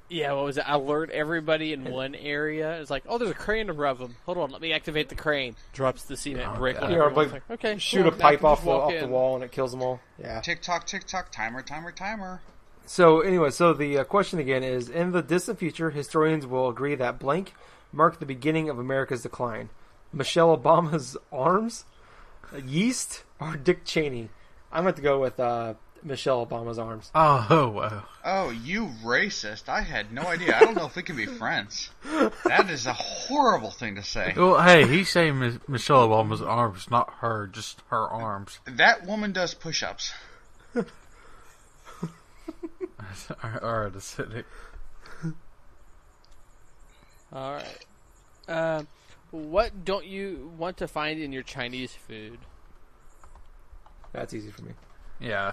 B: Yeah, what was it? Alert everybody in one area. It's like, oh, there's a crane above them. Hold on, let me activate the crane. Drops the cement brick.
E: God.
B: On
E: Yeah, or
B: everyone.
E: like,
B: It's okay,
E: shoot
B: cool.
E: a
B: Now I
E: pipe
B: can
E: off
B: just
E: the
B: walk
E: off the
B: in.
E: wall and it kills them all. Yeah.
F: Tick tock, timer.
E: So anyway, the question again is: in the distant future, historians will agree that blank marked the beginning of America's decline. Michelle Obama's arms, yeast, or Dick Cheney? I'm going to go with Michelle Obama's arms.
D: Oh, wow.
F: Oh, you racist. I had no idea. I don't know if we can be friends. That is a horrible thing to say.
D: Well, hey, he's saying Michelle Obama's arms, not her, just her arms.
F: That woman does push-ups.
D: Alright, acidic.
B: All right. What don't you want to find in your Chinese food?
E: That's easy for me.
D: Yeah.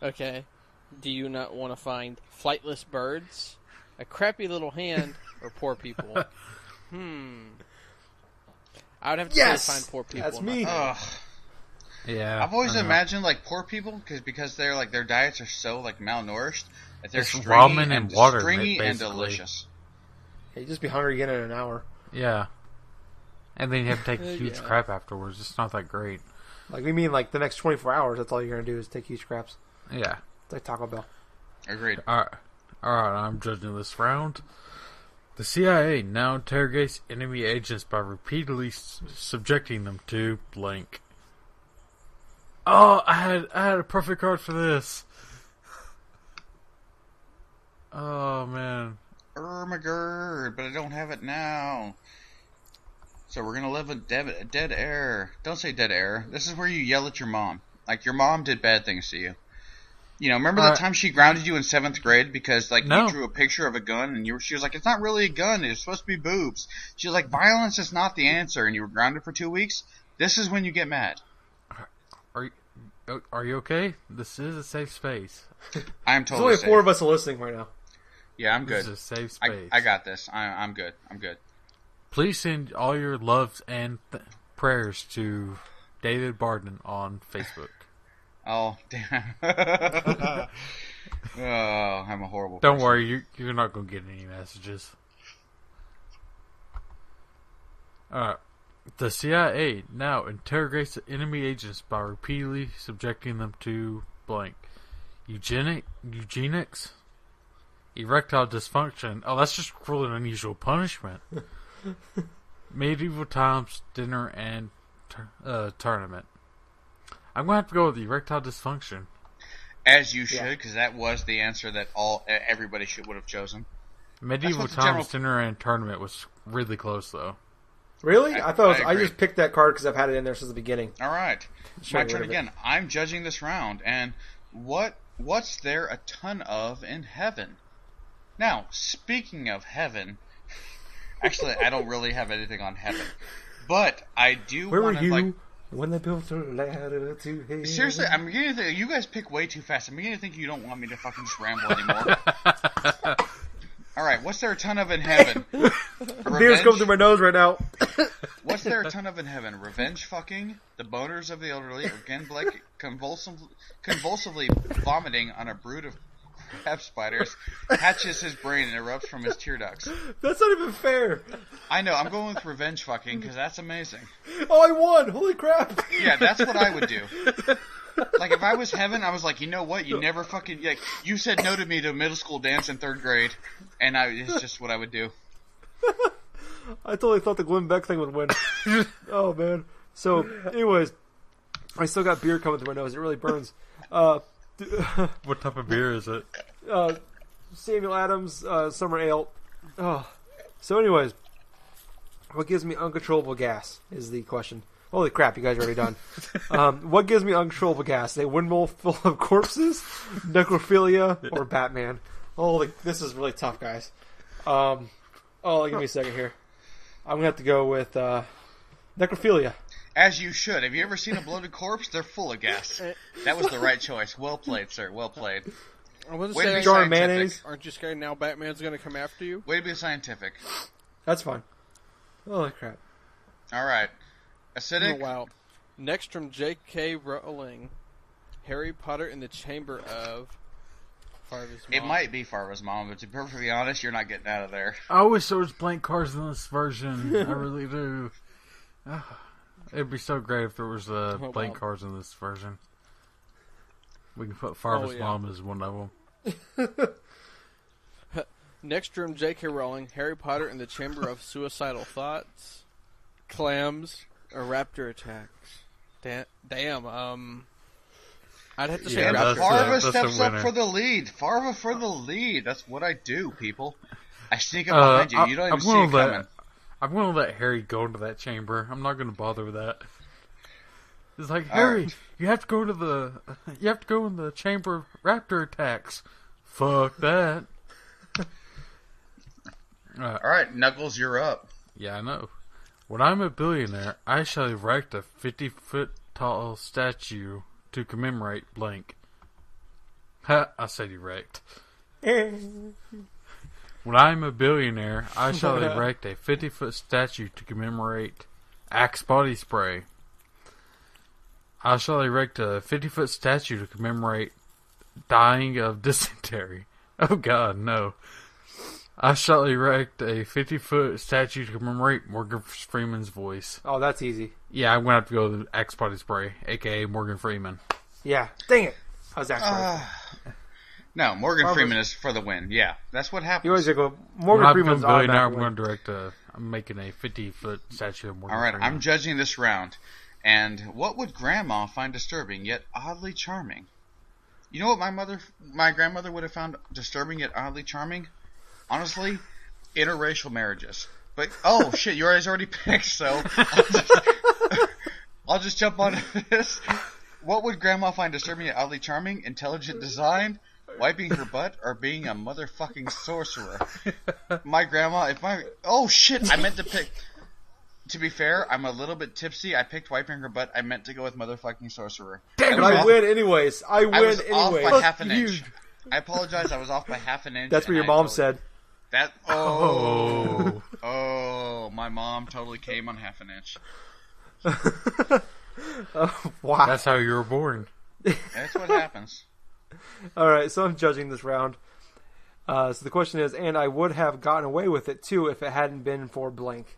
B: Okay. Do you not want to find flightless birds, a crappy little hand, or poor people? I would have to
E: Yes!
B: say find poor people.
E: That's
B: in my
E: me.
B: food.
F: Ugh.
D: Yeah.
F: I've always
D: I know.
F: imagined like poor people because they're like their diets are so like malnourished that they're
D: It's
F: stringy
D: ramen and water,
F: stringy and
D: basically.
F: delicious.
E: Yeah, you just be hungry again in an hour.
D: Yeah. And then you have to take a huge
B: Yeah.
D: crap afterwards. It's not that great.
E: Like, we mean like the next 24 hours, that's all you're going to do is take huge scraps.
D: Yeah.
E: It's like Taco Bell.
F: Agreed.
D: Alright, I'm judging this round. The CIA now interrogates enemy agents by repeatedly subjecting them to blank. Oh, I had a perfect card for this. Oh, man.
F: My god, but I don't have it now. So we're gonna live a dead air. Don't say dead air. This is where you yell at your mom. Like your mom did bad things to you. You know, remember that time she grounded you in 7th grade because like
D: No.
F: you drew a picture of a gun and she was like, it's not really a gun, it's supposed to be boobs. She was like, violence is not the answer, and you were grounded for 2 weeks. This is when you get mad.
D: Are you okay? This is a safe space.
F: I'm
E: There's
F: totally
E: only
F: safe.
E: 4 of us listening right now.
F: Yeah, I'm
D: This
F: good.
D: is a safe
F: I
D: space.
F: got this. I'm good. I'm good.
D: Please send all your loves and prayers to David Barden on Facebook.
F: Oh, damn. Oh, I'm a horrible
D: Don't
F: person.
D: worry, you're not going to get any messages. The CIA now interrogates the enemy agents by repeatedly subjecting them to blank. Eugenics? Erectile dysfunction. Oh, that's just cruel and unusual punishment. Medieval times, dinner, and tournament. I'm going to have to go with erectile dysfunction.
F: As you should, because that was the answer that everybody would have chosen.
D: Medieval
F: what the
D: times,
F: general-
D: dinner, and tournament was really close, though.
E: Really? I thought
F: I
E: I
F: agree.
E: just picked that card because I've had it in there since the beginning.
F: All right,
E: Sure,
F: my turn
E: rid of it.
F: again. I'm judging this round, and what's there a ton of in heaven? Now, speaking of heaven, actually, I don't really have anything on heaven, but I do
E: Where were
F: want to
E: you
F: like.
E: when they built a ladder to heaven?
F: Seriously, I'm beginning to think you guys pick way too fast. I'm beginning to think you don't want me to fucking just ramble anymore. All right, what's there a ton of in heaven?
E: Beer's coming through my nose right now.
F: What's there a ton of in heaven? Revenge fucking, the boners of the elderly, again Blake convulsively vomiting on a brood of crab spiders, hatches his brain and erupts from his tear ducts.
E: That's not even fair.
F: I know, I'm going with revenge fucking because that's amazing.
E: Oh, I won! Holy crap!
F: Yeah, that's what I would do. Like, if I was heaven, I was like, you know what? You never fucking... Like, you said no to me to a middle school dance in 3rd grade, and it's just what I would do.
E: I totally thought the Glenn Beck thing would win. Oh, man. So, anyways, I still got beer coming through my nose. It really burns.
D: What type of beer is it?
E: Samuel Adams, Summer Ale. Oh. So, anyways, what gives me uncontrollable gas is the question. Holy crap, you guys are already done. What gives me uncontrollable gas? A windmill full of corpses, necrophilia, or Batman? Holy, this is really tough, guys. Give me a second here. I'm going to have to go with necrophilia.
F: As you should. Have you ever seen a bloated corpse? They're full of gas. That was the right choice. Well played, sir. Well played.
B: I wasn't
F: Way to be
B: saying,
E: Jar of
F: scientific.
E: mayonnaise.
B: aren't you scared now Batman's going to come after you?
F: Way to be scientific.
E: That's fine. Holy crap.
F: All right. Acidic.
B: Oh, wow. Next from J.K. Rowling, Harry Potter in the Chamber of Farva's Mom.
F: It might be Farva's mom, but to be perfectly honest, you're not getting out of there.
D: I wish there was blank cards in this version. I really do. It'd be so great if there was blank cards in this version. We can put Farva's mom as one of them.
B: Next from J.K. Rowling, Harry Potter in the Chamber of Suicidal Thoughts, Clams, or Raptor Attacks. Damn, I'd have to say Raptor.
F: Farva steps up for the lead. Farva for the lead. That's what I do, people. I sneak up behind you. You don't even see it coming.
D: I'm going to let Harry go into that chamber. I'm not going to bother with that. It's like, Harry, you have to go in the chamber of Raptor Attacks. Fuck that.
F: Alright, Knuckles, you're up.
D: Yeah, I know. When I'm a billionaire, I shall erect a 50-foot tall statue to commemorate blank. Ha, I said erect. When I'm a billionaire, I shall erect a 50-foot statue to commemorate Axe body spray. I shall erect a 50-foot statue to commemorate dying of dysentery. Oh God, no. I shall erect a 50-foot statue to commemorate Morgan Freeman's voice.
E: Oh, that's easy.
D: Yeah, I'm going to have to go with Axe body spray, a.k.a. Morgan Freeman.
E: Yeah, dang it. I was Axe
F: No, Morgan Freeman is for the win. Yeah, that's what happens.
E: You always go, Morgan Freeman's
D: on that. I'm going to direct I'm making a 50-foot statue of Morgan Freeman.
F: Alright, I'm judging this round. And what would Grandma find disturbing yet oddly charming? You know what my grandmother would have found disturbing yet oddly charming? Honestly, interracial marriages. But, oh shit, you guys already picked, so I'll just jump on this. What would Grandma find disturbing yet oddly charming? Intelligent design? Wiping her butt? Or being a motherfucking sorcerer? My grandma, oh shit, I meant to pick... To be fair, I'm a little bit tipsy. I picked wiping her butt. I meant to go with motherfucking sorcerer.
E: Damn it, I win anyways. I was
F: off by half an inch. I apologize, I was off by half an inch.
E: That's what your mom said.
F: That my mom totally came on half an inch.
E: Wow.
D: That's how you were born.
F: That's what happens.
E: Alright, so I'm judging this round. So the question is, and I would have gotten away with it too if it hadn't been for blank.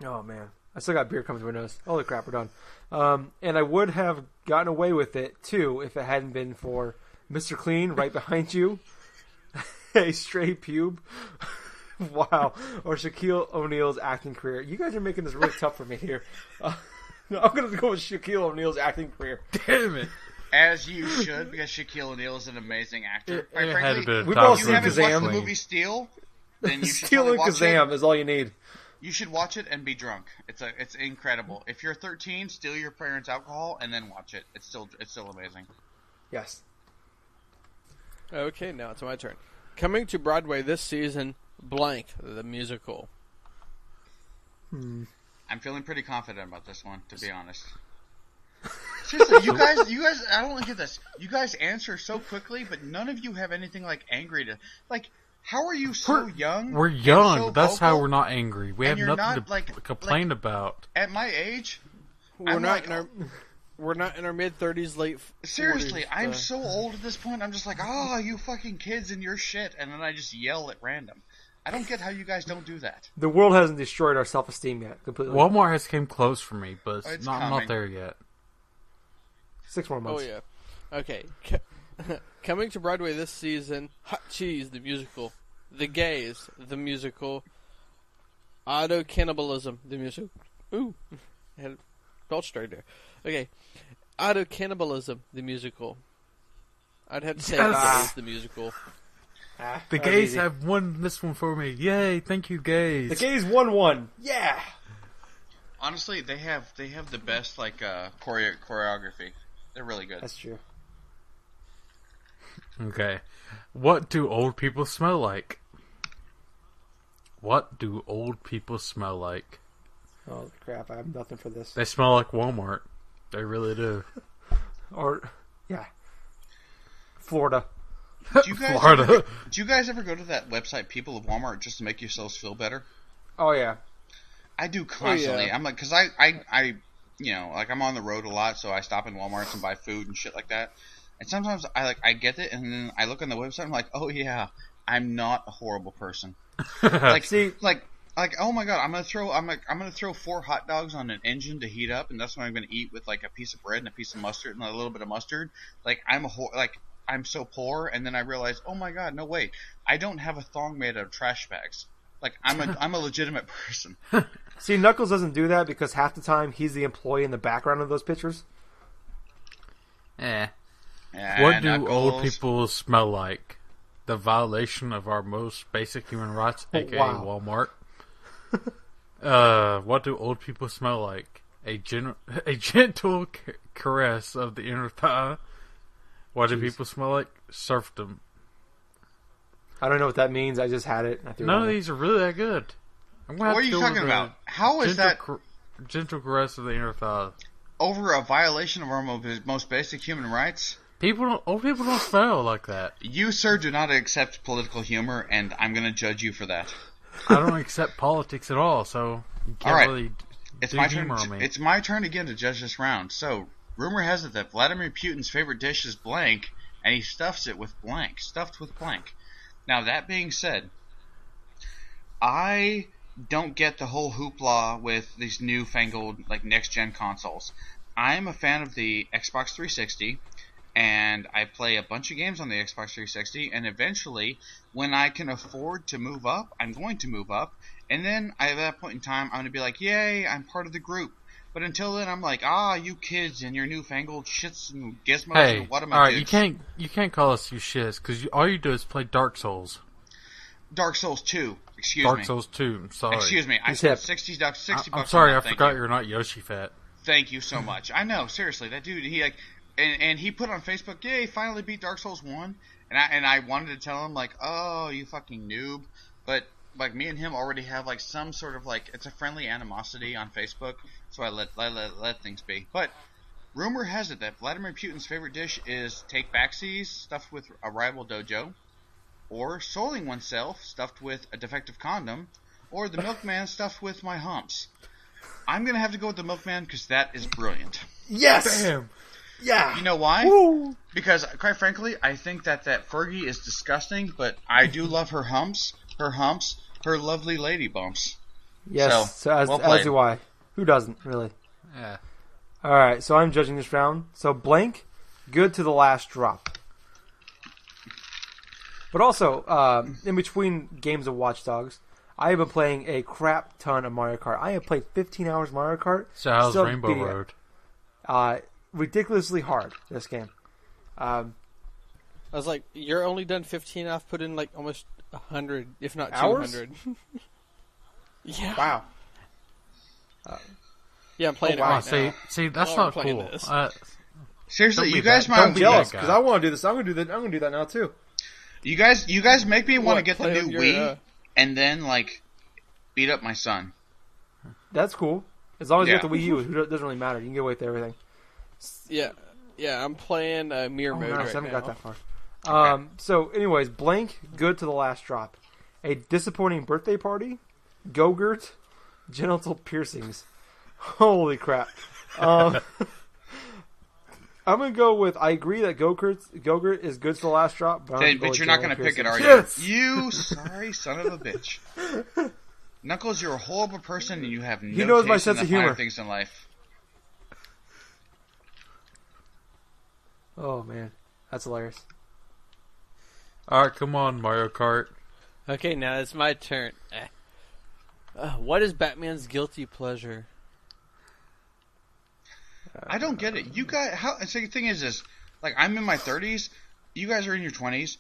E: Oh man, I still got beer coming to my nose. Holy crap, we're done. And I would have gotten away with it too if it hadn't been for Mr. Clean right behind you, a stray pube, wow, or Shaquille O'Neal's acting career. You guys are making this really tough for me here. No, I'm gonna go with Shaquille O'Neal's acting career.
D: Damn it.
F: As you should, because Shaquille O'Neal is an amazing actor. Quite frankly,
E: we've all seen
F: you haven't
E: Kazam.
F: watched the movie Steel, then you should
E: Steel and
F: watch
E: Kazam
F: it.
E: is all you need.
F: You should watch it and be drunk. It's incredible. If you're 13, steal your parents' alcohol and then watch it. It's still amazing.
E: Yes.
B: Okay, now it's my turn. Coming to Broadway this season, blank, the musical.
F: I'm feeling pretty confident about this one, to be honest. Seriously, you guys, I don't get this. You guys answer so quickly, but none of you have anything like angry to like. How are you so young?
D: We're young.
F: So
D: That's
F: vocal,
D: how we're not angry. We have nothing to complain
F: like,
D: about.
F: At my age,
B: we're not in our mid-30s, late 40s.
F: Seriously, I'm so old at this point. I'm just like, oh, you fucking kids and your shit, and then I just yell at random. I don't get how you guys don't do that.
E: The world hasn't destroyed our self-esteem yet completely.
D: Walmart has came close for me, but
F: it's
D: I'm not there yet.
E: 6 more months.
B: Oh yeah. Okay. Coming to Broadway this season, Hot Cheese, the musical. The Gays, the musical. Auto Cannibalism, the musical. Ooh. I had a belch right there. Okay. Auto Cannibalism, the musical. I'd have to say Gays, the musical.
D: The Gays have won this one for me. Yay, thank you, Gays.
E: The Gays won one. Yeah.
F: Honestly, they have the best choreography. They're really good.
E: That's true.
D: Okay. What do old people smell like? What do old people smell like?
E: Oh crap, I have nothing for this.
D: They smell like Walmart. They really do.
E: Or, yeah. Florida.
D: Florida.
F: Do you guys ever go to that website, People of Walmart, just to make yourselves feel better?
E: Oh yeah.
F: I do constantly.
B: yeah.
F: I'm like, because I, you know, like I'm on the road a lot, so I stop in Walmart and buy food and shit like that. And sometimes I get it, and then I look on the website, I'm like, oh yeah, I'm not a horrible person. Like,
E: See,
F: like, oh my god, I'm gonna throw 4 hot dogs on an engine to heat up, and that's what I'm gonna eat with like a piece of bread and a piece of mustard and a little bit of mustard. Like I'm so poor, and then I realize, oh my god, no wait, I don't have a thong made out of trash bags. Like I'm a legitimate person.
E: see, Knuckles doesn't do that because half the time he's the employee in the background of those pictures.
D: Eh.
F: Yeah,
D: What do
F: Knuckles.
D: old people smell like? The violation of our most basic human rights, aka
E: Wow.
D: Walmart. What do old people smell like? A gentle caress of the inner thigh. What do people smell like? Serfdom.
E: I don't know what that means. I just had it. And I threw it
D: None
E: on
D: of
E: there.
D: these are really that good. I'm gonna have
F: What are
D: to
F: you
D: go
F: talking
D: with
F: about? How is that
D: gentle caress of the inner thigh?
F: over a violation of our most basic human rights?
D: Old people don't smell like that.
F: You, sir, do not accept political humor, and I'm going to judge you for that.
D: I don't accept politics at all, so you can't
F: All right.
D: really
F: It's
D: do
F: my turn.
D: humor on me.
F: It's my turn again to judge this round. So, rumor has it that Vladimir Putin's favorite dish is blank, and he stuffs it with blank. Stuffed with blank. Now, that being said, I don't get the whole hoopla with these newfangled, like, next-gen consoles. I am a fan of the Xbox 360, and I play a bunch of games on the Xbox 360, and eventually, when I can afford to move up, I'm going to move up, and then at that point in time, I'm going to be like, yay, I'm part of the group. But until then, I'm like, you kids and your newfangled shits and gizmos
D: Hey,
F: and what am
D: all
F: I
D: right, you can't call us you shits because all you do is play Dark Souls.
F: Dark Souls 2, excuse
D: Dark
F: me.
D: Souls 2. I'm sorry.
F: Excuse me, I
E: He's
F: spent
E: hip.
F: $60
D: I'm
F: bucks
D: sorry,
F: on
D: I
F: that, thank
D: forgot
F: you.
D: you're not Yoshi fat.
F: Thank you so much. I know, seriously, that dude, he like, and he put on Facebook, yay, finally beat Dark Souls 1, and I wanted to tell him, like, oh, you fucking noob, but, like, me and him already have, like, some sort of, like, it's a friendly animosity on Facebook, so I let things be. But, rumor has it that Vladimir Putin's favorite dish is take backsies stuffed with a rival dojo, or soiling oneself stuffed with a defective condom, or the milkman stuffed with my humps. I'm going to have to go with the milkman because that is brilliant.
E: Yes.
D: Damn.
E: Yeah.
F: You know why?
E: Woo.
F: Because, quite frankly, I think that Fergie is disgusting, but I do love her humps, her lovely lady bumps.
E: Yes. So
F: well
E: as
F: played.
E: do I. Who doesn't really?
D: Yeah.
E: All right. So I'm judging this round. So blank, good to the last drop. But also, in between games of Watch Dogs, I have been playing a crap ton of Mario Kart. I have played 15 hours Mario Kart.
D: So how's
E: Still
D: Rainbow
E: beating it.
D: Road?
E: Ridiculously hard, this game.
B: I was like, you're only done 15. I've put in like almost 100, if not
E: Hours?
B: 200. Yeah.
E: Wow.
B: Yeah, I'm playing
E: Oh, wow.
B: it right now.
D: See, that's
B: While
D: not
B: we're playing
D: cool.
B: this.
F: Seriously,
D: Don't be
F: you guys
D: that-
F: might
D: don't
E: I'm
D: be
E: jealous
D: that guy.
E: because I want to do this. I'm going to do that now too.
F: You guys make me want to
B: What,
F: get the
B: play
F: new
B: on your,
F: Wii and then like beat up my son.
E: That's cool. As long as you
F: Yeah.
E: get the Wii U, it doesn't really matter. You can get away with everything.
B: Yeah, I'm playing mirror
E: Oh,
B: mode
E: nice.
B: right
E: I haven't
B: now.
E: got that far. So, anyways, blank, good to the last drop. A disappointing birthday party, Go-Gurt, genital piercings. Holy crap. I'm going to go with, I agree that Go-Gurt is good to the last drop. But,
F: But you're not going to pick it, are you?
E: Yes.
F: You sorry son of a bitch. Knuckles, you're a horrible person and you have no
E: He knows my
F: taste in
E: sense
F: the
E: of
F: finer
E: humor.
F: things in life.
E: Oh, man. That's hilarious.
D: Alright, come on, Mario Kart.
B: Okay, now it's my turn. What is Batman's guilty pleasure?
F: I don't get it. You guys, so the thing is, like, I'm in my 30s, you guys are in your 20s,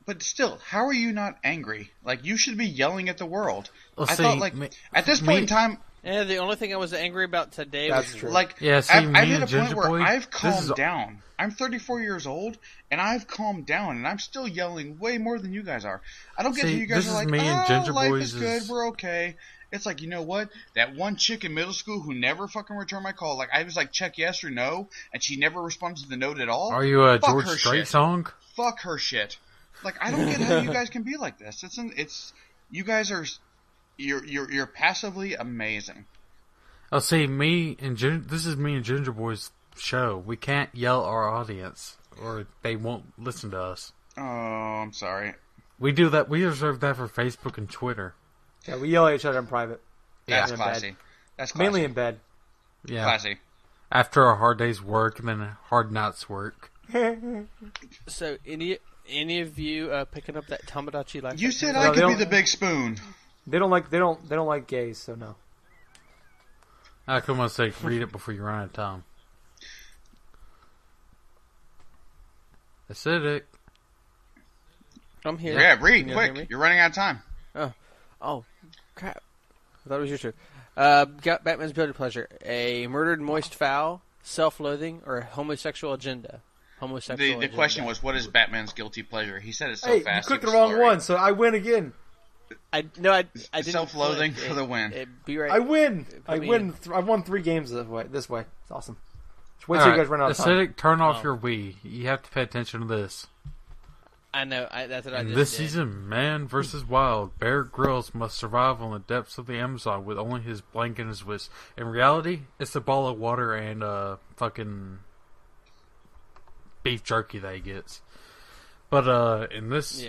F: but still, how are you not angry? Like, you should be yelling at the world.
D: Well,
F: I
D: see,
F: thought, like, at this point in time,
B: The only thing I was angry about today
E: That's
B: was
E: true.
F: like,
D: Yeah, see,
F: I've
D: me
F: hit a
D: and
F: point where
D: Gingerboy,
F: I've
D: this is-
F: calmed down. I'm 34 years old, and I've calmed down, and I'm still yelling way more than you guys are. I don't get
D: See,
F: how you guys
D: this
F: are
D: is
F: like,
D: me and Ginger
F: life
D: Boys
F: is good,
D: is-
F: we're okay. It's like, you know what? That one chick in middle school who never fucking returned my call, like, I was like, check yes or no, and she never responded to the note at all.
D: Are you a
F: Fuck
D: George
F: her
D: Strait
F: shit.
D: song?
F: Fuck her shit. Like, I don't get how you guys can be like this. You guys are, you're passively amazing.
D: Oh, see, this is me and Gingerboy's show. We can't yell at our audience, or they won't listen to us.
F: Oh, I'm sorry.
D: We do that. We reserve that for Facebook and Twitter.
E: Yeah, we yell at each other in private.
F: That's
E: in
F: classy.
E: bed.
F: That's classy.
E: Mainly in bed.
D: Yeah.
F: Classy.
D: After a hard day's work and then a hard night's work.
B: So, any of you picking up that Tamagotchi life?
F: You said
E: No,
F: I
E: they
F: could be
E: don't-
F: the big spoon.
E: They don't like gays, so no.
D: I come on, say, read it before you run out of time. Acidic.
B: I'm here.
F: Yeah, read
B: Can you hear me?
F: quick. You're running out of time.
B: Oh, crap. I thought it was your turn. Got Batman's guilty pleasure. A murdered moist fowl, self-loathing, or a homosexual agenda?
F: The question was, what is Batman's guilty pleasure? He said it so
E: Hey,
F: fast.
E: you clicked the wrong one, so I win again.
B: I didn't.
F: Self-loathing
B: click.
F: for the win.
B: Be right.
E: I win.
B: Put
E: I
B: me
E: win.
B: in.
E: I've won 3 games this way. It's awesome. Just wait till you guys run out of time.
D: Acidic, turn off your Wii. You have to pay attention to this.
B: I know. That's what I
D: In
B: just
D: this
B: did.
D: season, Man vs. Wild, Bear Grylls must survive on the depths of the Amazon with only his blanket and his whisk. In reality, it's a ball of water and fucking beef jerky that he gets. But in this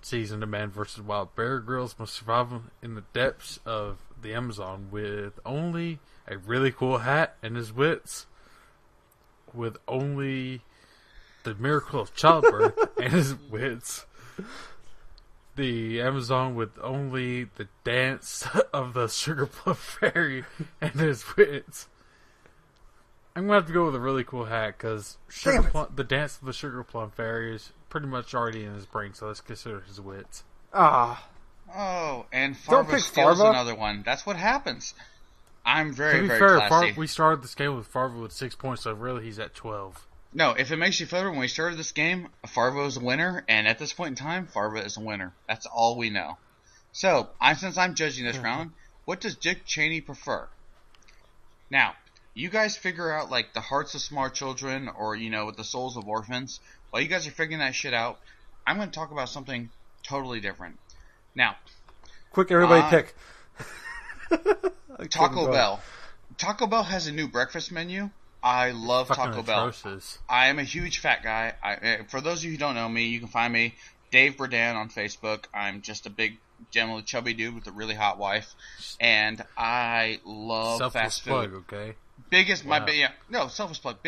D: season of Man vs. Wild, Bear Grylls must survive in the depths of the Amazon with only a really cool hat and his wits, with only the miracle of childbirth and his wits. The Amazon with only the dance of the Sugar Plum Fairy and his wits. I'm going to have to go with a really cool hat because the dance of the Sugar Plum Fairy is pretty much already in his brain, so let's consider his wits.
E: Ah.
F: Oh, and
E: Don't
F: Farva
E: pick
F: steals
E: Farva.
F: another one. That's what happens. I'm very,
D: To be
F: very
D: fair,
F: classy.
D: we started this game with Farva with 6 points, so really he's at 12.
F: No, if it makes you feel better, when we started this game, Farva was a winner, and at this point in time, Farva is a winner. That's all we know. So, since I'm judging this round, what does Dick Cheney prefer? Now, you guys figure out, like, the hearts of smart children, or, the souls of orphans. While you guys are figuring that shit out, I'm going to talk about something totally different. Now,
E: Quick, everybody pick.
F: Taco Bell. Taco Bell has a new breakfast menu. I love
D: Fucking
F: Taco Bell.
D: atrocious.
F: I am a huge fat guy. For those of you who don't know me, you can find me Dave Burdan on Facebook. I'm just a big, generally chubby dude with a really hot wife, and I love
D: Selfless
F: fast food.
D: plug, okay?
F: Selfish plug.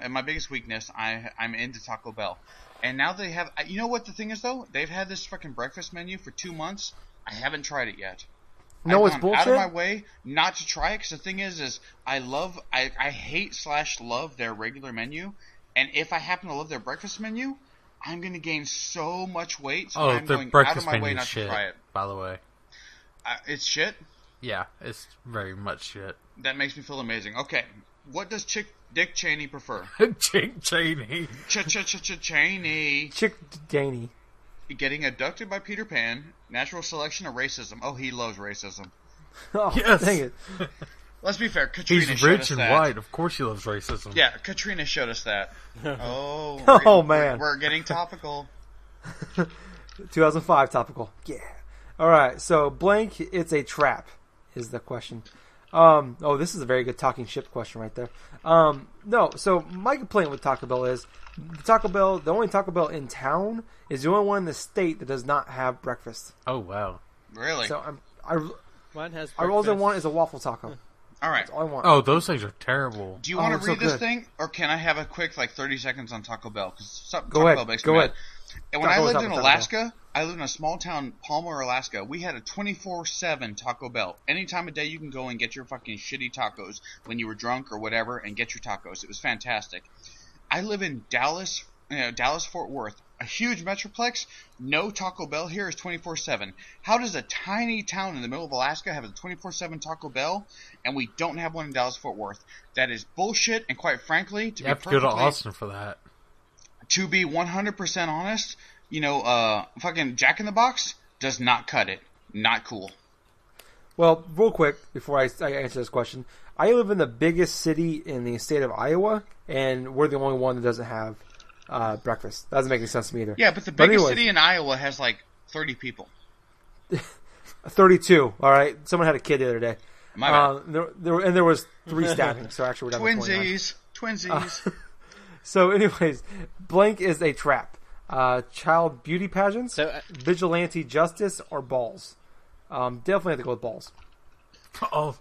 F: My biggest weakness. I'm into Taco Bell, and now they have. You know what the thing is though? They've had this fucking breakfast menu for 2 months. I haven't tried it yet.
E: No,
F: I've
E: it's
F: gone out of
E: bullshit?
F: my way not to try it because the thing is I hate/love their regular menu, and if I happen to love their breakfast menu, I'm going to gain so much weight. So I'm
D: their
F: going out of
D: breakfast
F: my way
D: menu
F: not
D: is shit,
F: to try it.
D: by the way.
F: It's shit.
D: Yeah, it's very much shit.
F: That makes me feel amazing. Okay, what does Dick Cheney prefer?
D: Dick Cheney.
F: Cheney.
E: Chick Daney.
F: Getting abducted by Peter Pan, natural selection, or racism? Oh, he loves racism.
E: Oh,
D: Yes.
E: dang it.
F: Let's be fair. Katrina
D: He's
F: showed
D: rich
F: us
D: and
F: that.
D: white. Of course he loves racism.
F: Yeah, Katrina showed us that. Oh,
E: Oh, man.
F: We're getting topical.
E: 2005 topical. Yeah. All right. So blank. It's a trap. Is the question. This is a very good talking ship question right there. No. So my complaint with Taco Bell is the only Taco Bell in town is the only one in the state that does not have breakfast.
D: Oh, wow.
F: Really?
E: So
B: Mine has.
E: all I
B: breakfast.
E: want is a waffle taco.
F: All right.
E: That's all I want.
D: Oh, those things are terrible.
F: Do you want to
E: so
F: read this
E: good.
F: thing, or can I have a quick 30 seconds on Taco Bell? Because
E: Go
F: Taco
E: ahead.
F: Bell makes
E: Go
F: me
E: ahead.
F: mad. And when
E: Taco
F: I lived
E: Bell,
F: in
E: Taco
F: Alaska, I lived in a small town, Palmer, Alaska. We had a 24/7 Taco Bell. Any time of day you can go and get your fucking shitty tacos when you were drunk or whatever, and get your tacos. It was fantastic. I live in Dallas, Fort Worth, a huge metroplex. No Taco Bell here is 24/7. How does a tiny town in the middle of Alaska have a 24/7 Taco Bell, and we don't have one in Dallas Fort Worth? That is bullshit. And quite frankly,
D: You have to go to Austin for that.
F: to be 100% honest, fucking Jack in the Box does not cut it. Not cool.
E: Well, real quick before I answer this question, I live in the biggest city in the state of Iowa, and we're the only one that doesn't have breakfast. That doesn't make any sense to me either.
F: Yeah, but the biggest
E: anyways,
F: city in Iowa has like 30 people.
E: 32. All right, someone had a kid the other day.
F: My bad.
E: There was 3 stabbings. So actually, we're down to 29.
F: Twinsies.
E: So, anyways, blank is a trap. Child beauty pageants, vigilante justice, or balls. Definitely have to go with balls.
D: Oh,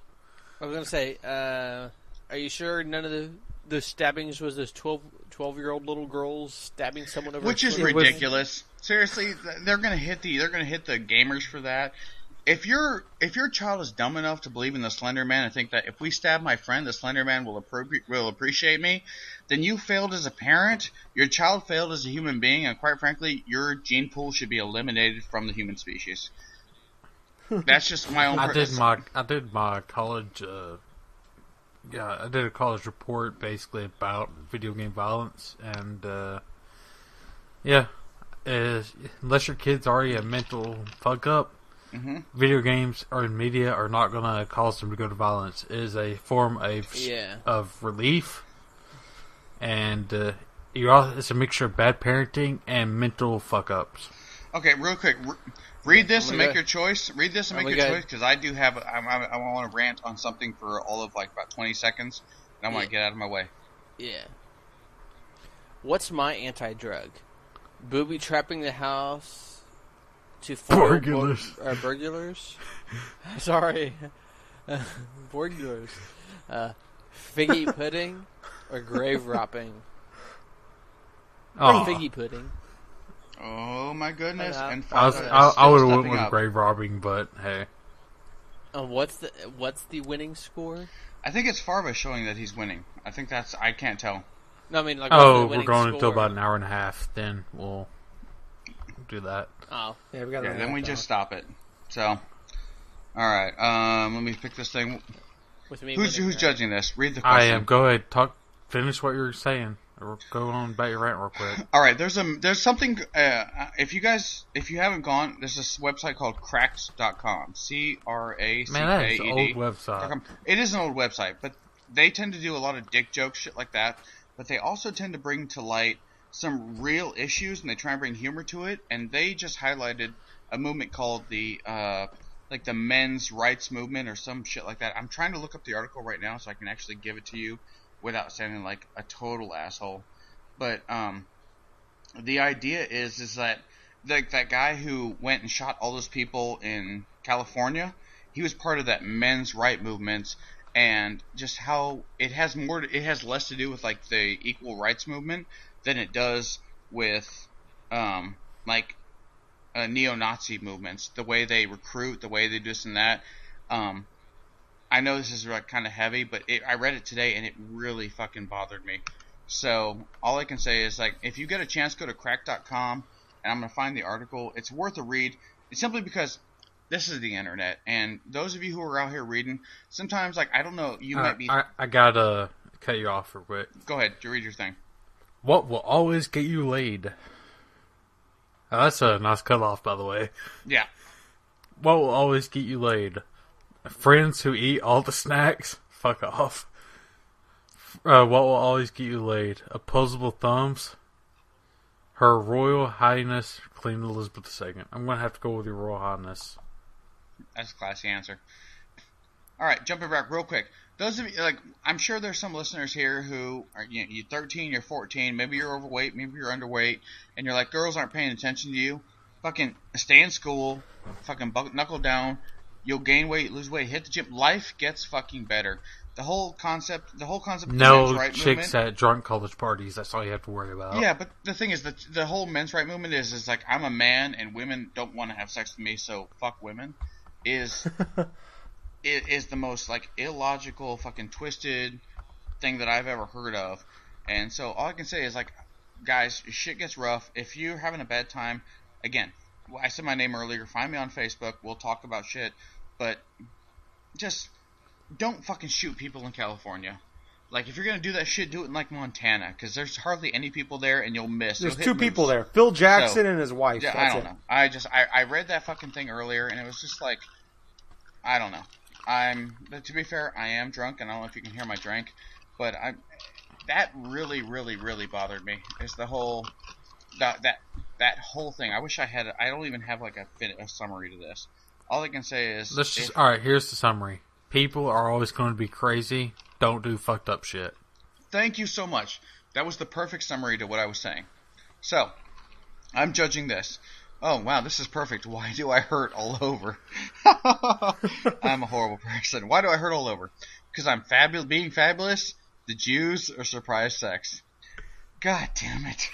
B: I was gonna say, are you sure none of the stabbings was those 12-year-old little girls stabbing someone over?
F: Which is ridiculous. Seriously, they're gonna hit the gamers for that. If your child is dumb enough to believe in the Slender Man and think that if we stab my friend, the Slender Man will appreciate me, then you failed as a parent. Your child failed as a human being, and quite frankly, your gene pool should be eliminated from the human species. That's just my own.
D: I did my college. I did a college report basically about video game violence, and unless your kid's already a mental fuck up. Mm-hmm. Video games or media are not going to cause them to go to violence. It is a form of relief, and it's a mixture of bad parenting and mental fuck ups.
F: Okay, real quick, read this and make your choice. Read this and make your choice, because I do have. I want to rant on something for all of like about 20 seconds, and I want to get out of my way.
B: Yeah. What's my anti-drug? Booby trapping the house. To
D: burglars.
B: Burglars? Sorry. Burglars. Figgy pudding or grave robbing?
D: Oh.
B: Figgy pudding.
F: Oh my goodness. And
D: I would have went with grave robbing, but hey.
B: What's the winning score?
F: I think it's Farva showing that he's winning. I think I can't tell.
B: No, I mean like.
D: We're going until about an hour and a half. Then we'll do that.
B: Oh,
E: yeah, we got.
F: Yeah, then we just stop it. So, all right. Let me pick this thing.
B: With me,
F: who's judging this? Read the question.
D: I am. Go ahead. Finish what you were saying, or go on about your rant real quick.
F: All right. There's something. If you haven't gone, there's this website called Cracked.com. CRACKAD.
D: Man, that's an old website.
F: It is an old website, but they tend to do a lot of dick jokes, shit like that. But they also tend to bring to light some real issues, and they try and bring humor to it. And they just highlighted a movement called the men's rights movement or some shit like that. I'm trying to look up the article right now so I can actually give it to you without sounding like a total asshole. But the idea is that that guy who went and shot all those people in California, he was part of that men's right movement, and just how it has less to do with like the equal rights movement than it does with neo-Nazi movements, the way they recruit, the way they do this and that. I know this is like kind of heavy, but I read it today and it really fucking bothered me. So all I can say is, like, if you get a chance, go to crack.com, and I'm going to find the article. It's worth a read. It's simply because this is the internet, and those of you who are out here reading, sometimes, like, I don't know, you might be...
D: I gotta cut you off real quick.
F: Go ahead, read your thing.
D: What will always get you laid? That's a nice cutoff, by the way.
F: Yeah.
D: What will always get you laid? Friends who eat all the snacks? Fuck off. What will always get you laid? Opposable thumbs? Her Royal Highness Queen Elizabeth II. I'm going to have to go with your Royal Highness.
F: That's a classy answer. Alright, jumping back real quick. Those of you, like, I'm sure there's some listeners here who are, you're 13, you're 14, maybe you're overweight, maybe you're underweight, and you're like, girls aren't paying attention to you. Fucking stay in school, fucking knuckle down, you'll gain weight, lose weight, hit the gym. Life gets fucking better. The whole concept of the men's right
D: chicks
F: movement,
D: at drunk college parties, that's all you have to worry about.
F: Yeah, but the thing is, the whole men's right movement is like, I'm a man and women don't want to have sex with me, so fuck women, is the most, like, illogical, fucking twisted thing that I've ever heard of. And so all I can say is, like, guys, shit gets rough. If you're having a bad time, again, I said my name earlier, find me on Facebook, we'll talk about shit, but just don't fucking shoot people in California. Like, if you're gonna do that shit, do it in, like, Montana, because there's hardly any people there, and you'll miss.
E: There's two people there, Phil Jackson and his wife.
F: Yeah, I don't know. I read that fucking thing earlier, and it was just like, I don't know. To be fair, I am drunk, and I don't know if you can hear my drink, but that really, really, really bothered me. Is the whole that whole thing. I wish I had. I don't even have like a summary to this. All I can say is,
D: all right. Here's the summary. People are always going to be crazy. Don't do fucked up shit.
F: Thank you so much. That was the perfect summary to what I was saying. So, I'm judging this. Oh, wow, this is perfect. Why do I hurt all over? I'm a horrible person. Why do I hurt all over? Because I'm being fabulous, the Jews, or surprise sex. God damn it.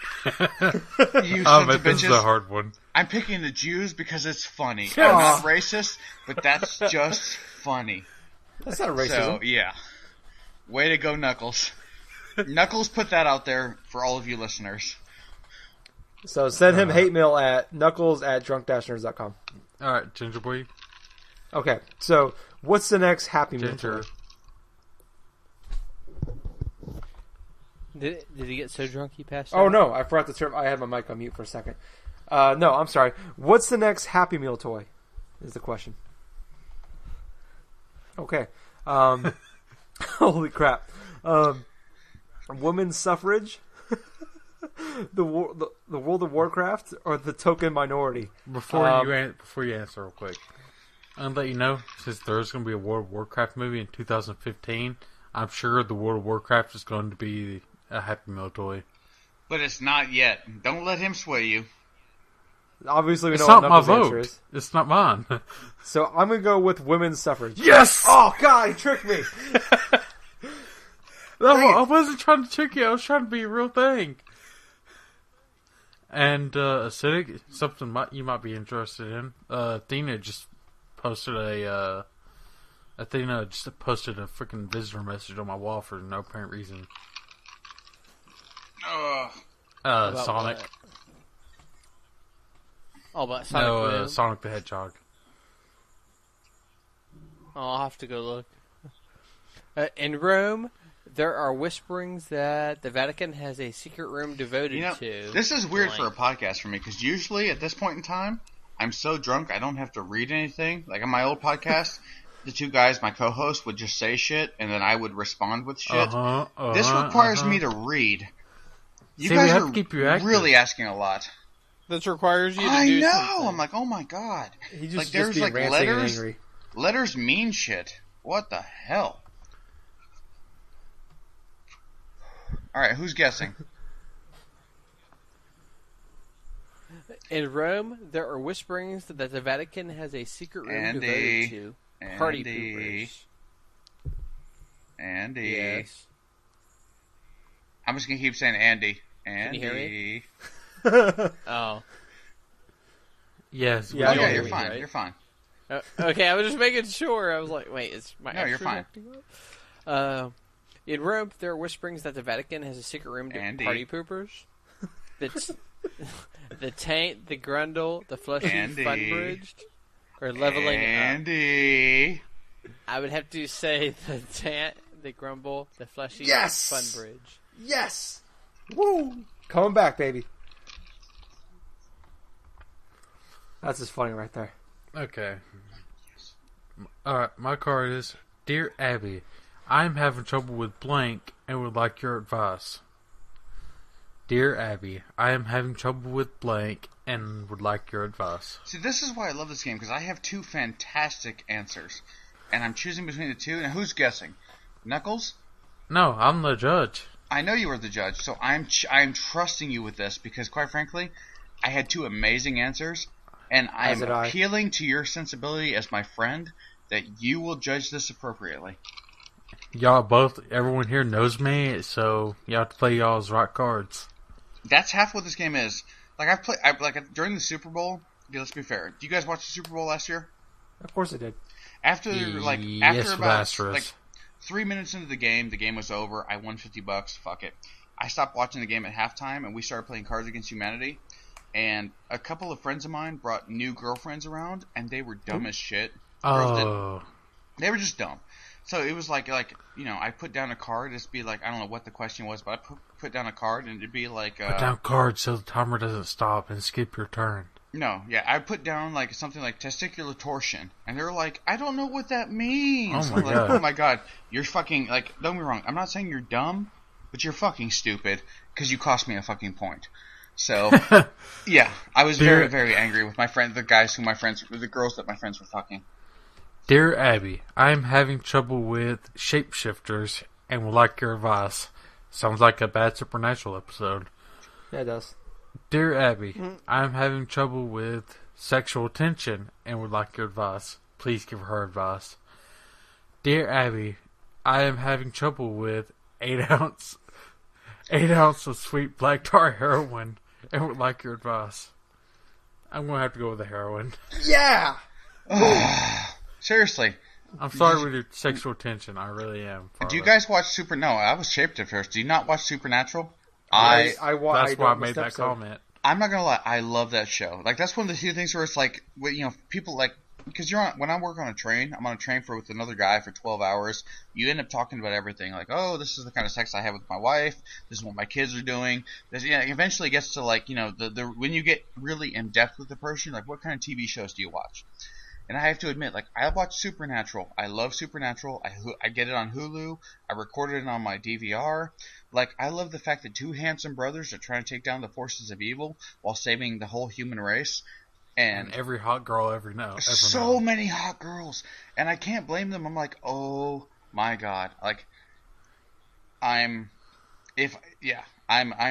F: You sons of bitches.
D: This is a hard one.
F: I'm picking the Jews because it's funny. I'm not racist, but that's just funny.
E: That's not racism.
F: So, yeah. Way to go, Knuckles. Knuckles put that out there for all of you listeners.
E: So send him hate mail at knuckles@drunk-nerds.com.
D: All right, Ginger Boy.
E: Okay, so what's the next Happy Meal?
D: Ginger.
B: Did he get so drunk he passed
E: Oh
B: out?
E: no, I forgot to turn. I had my mic on mute for a second. No, I'm sorry. What's the next Happy Meal toy? Is the question. Okay. Holy crap. Women's suffrage, the World of Warcraft, or the token minority?
D: Before you answer real quick, I'm gonna let you know, since there's gonna be a World of Warcraft movie in 2015, I'm sure the World of Warcraft is going to be a Happy Meal toy.
F: But it's not yet. Don't let him sway you.
E: Obviously, we
D: It's
E: know
D: not
E: what
D: my
E: Knuckles' answer
D: vote.
E: is.
D: It's not mine.
E: So I'm gonna go with women's suffrage.
D: Yes!
E: Oh God, he tricked me.
D: No, I wasn't trying to trick you. I was trying to be a real thing. And acidic, something you might be interested in. Athena just posted a freaking visitor message on my wall for no apparent reason. Sonic.
B: What? Oh, about Sonic Boom?
D: Sonic the Hedgehog.
B: Oh, I'll have to go look. In Rome, there are whisperings that the Vatican has a secret room devoted to.
F: This is weird for a podcast for me, because usually at this point in time, I'm so drunk I don't have to read anything. Like on my old podcast, the two guys, my co-hosts, would just say shit, and then I would respond with shit. This requires me to read. You guys
D: have
F: are
D: to keep you active.
F: really asking a lot.
B: This requires you to
F: I
B: do
F: know.
B: something.
F: I'm like, oh my god.
E: He just
F: Like there's
E: being
F: like
E: ranting and
F: letters.
E: angry.
F: Letters mean shit. What the hell? All right, who's guessing?
B: In Rome, there are whisperings that the Vatican has a secret room devoted to party poopers.
F: Andy.
B: Yes.
F: I'm just gonna keep saying Andy. Andy.
B: Can you hear me? Oh.
D: Yes.
E: Yeah,
F: Yeah,
E: you're
F: you're fine.
B: right?
F: You're fine.
B: Okay, I was just making sure. I was like, wait, is my
F: No, you're
B: extras
F: fine.
B: acting up? In Rome, there are whisperings that the Vatican has a secret room to
F: Andy.
B: party poopers. The taint, the grundle, the fleshy
F: Andy.
B: fun-bridged, or leveling up.
F: Andy.
B: I would have to say the taint, the grumble, the fleshy
E: Yes!
B: fun-bridge.
E: Yes. Woo! Coming back, baby. That's just funny right there.
D: Okay. Alright, my card is, Dear Abby, I'm having trouble with blank and would like your advice. Dear Abby, I am having trouble with blank and would like your advice.
F: See, this is why I love this game, because I have two fantastic answers. And I'm choosing between the two. Now, who's guessing? Knuckles?
D: No, I'm the judge.
F: I know you were the judge, so I'm trusting you with this, because quite frankly, I had two amazing answers, and I'm appealing to your sensibility as my friend that you will judge this appropriately.
D: Everyone here knows me, so you have to play y'all's right cards.
F: That's half what this game is. Like during the Super Bowl. Okay, let's be fair. Do you guys watch the Super Bowl last year?
E: Of course it did.
F: After
D: Yes,
F: about
D: Lazarus.
F: 3 minutes into the game was over. I won $50. Fuck it. I stopped watching the game at halftime, and we started playing Cards Against Humanity. And a couple of friends of mine brought new girlfriends around, and they were dumb as shit. They were just dumb. So it was like I put down a card. It'd be like, I don't know what the question was, but I put down a card, and it'd be like
D: put down cards so the timer doesn't stop and skip your turn.
F: No, yeah, I put down like something like testicular torsion, and they're like, I don't know what that means.
D: Oh my god!
F: Oh my god, you're fucking like. Don't get me wrong. I'm not saying you're dumb, but you're fucking stupid because you cost me a fucking point. So, yeah, I was very, very angry with my friend, the girls that my friends were fucking.
D: Dear Abby, I am having trouble with shapeshifters and would like your advice. Sounds like a bad Supernatural episode.
E: Yeah, it does.
D: Dear Abby, I am having trouble with sexual tension and would like your advice. Please give her advice. Dear Abby, I am having trouble with 8 ounce of sweet black tar heroin and would like your advice. I'm going to have to go with the heroin.
E: Yeah!
F: Seriously.
D: I'm sorry with your sexual tension. I really am. Farva.
F: Do you guys watch No, I was shaped at first. Do you not watch Supernatural?
D: That's why I made that comment.
F: I'm not gonna lie, I love that show. Like, that's one of the few things where it's like, people like, because when I work on a train, I'm on a train with another guy for 12 hours. You end up talking about everything, like, oh, this is the kind of sex I have with my wife. This is what my kids are doing. Eventually it gets to like, when you get really in depth with the person, like, what kind of TV shows do you watch? And I have to admit, like, I watch Supernatural. I love Supernatural. I get it on Hulu. I recorded it on my DVR. Like, I love the fact that two handsome brothers are trying to take down the forces of evil while saving the whole human race. And
D: every hot girl ever knows.
F: So many hot girls. And I can't blame them. I'm like, oh my God. Like, I'm a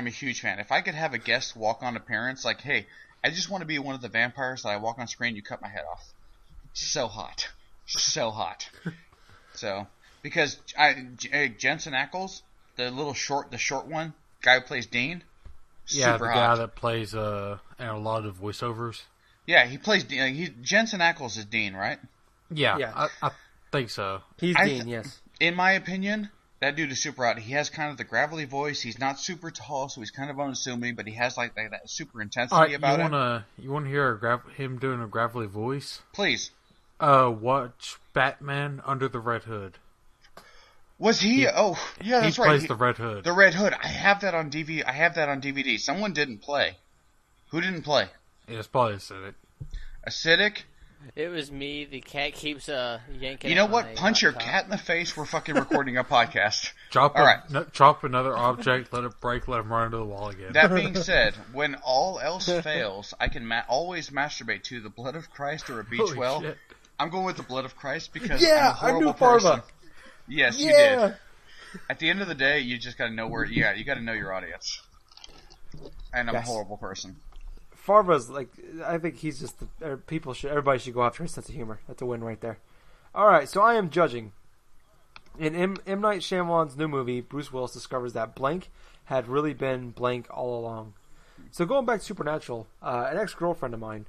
F: huge fan. If I could have a guest walk on appearance, like, hey, I just want to be one of the vampires that I walk on screen, you cut my head off. So hot. So hot. So, because Jensen Ackles, the short one, guy who plays Dean, super hot.
D: Guy that plays in a lot of voiceovers.
F: Yeah, he plays Dean. Jensen Ackles is Dean, right?
D: Yeah. I think so.
E: He's Dean, yes.
F: In my opinion, that dude is super hot. He has kind of the gravelly voice. He's not super tall, so he's kind of unassuming, but he has like that super intensity about him.
D: You want to hear him doing a gravelly voice?
F: Please.
D: Watch Batman Under the Red Hood.
F: Was he? Oh, yeah, that's right.
D: He plays the Red Hood.
F: The Red Hood. I have that on DVD. Someone didn't play. Who didn't play?
D: It's probably Acidic.
F: Acidic?
B: It was me. The cat keeps yanking.
F: You know what? Punch your cat in the face. We're fucking recording a podcast.
D: Drop another object, let it break, let him run into the wall again.
F: That being said, when all else fails, I can always masturbate to the blood of Christ or a beach well. Shit. I'm going with the blood of Christ because I'm a horrible person. Yes, you did. At the end of the day, you just got to know you got to know your audience. And I'm a horrible person.
E: Farva's like, I think he's just everybody should go after his sense of humor. That's a win right there. All right, so I am judging. In M. Night Shyamalan's new movie, Bruce Willis discovers that blank had really been blank all along. So going back to Supernatural, an ex-girlfriend of mine,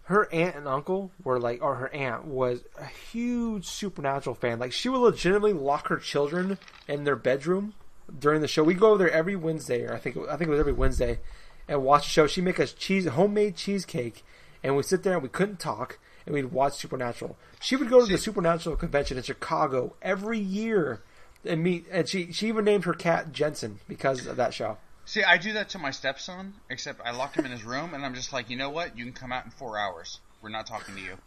E: her aunt and uncle were like, or her aunt was a huge Supernatural fan. Like, she would legitimately lock her children in their bedroom during the show. We'd go over there every Wednesday, or I think it was every Wednesday, and watch the show. She'd make us homemade cheesecake, and we'd sit there and we couldn't talk, and we'd watch Supernatural. She would go to the Supernatural convention in Chicago every year and meet, and she even named her cat Jensen because of that show.
F: See, I do that to my stepson, except I lock him in his room, and I'm just like, you know what? You can come out in 4 hours. We're not talking to you.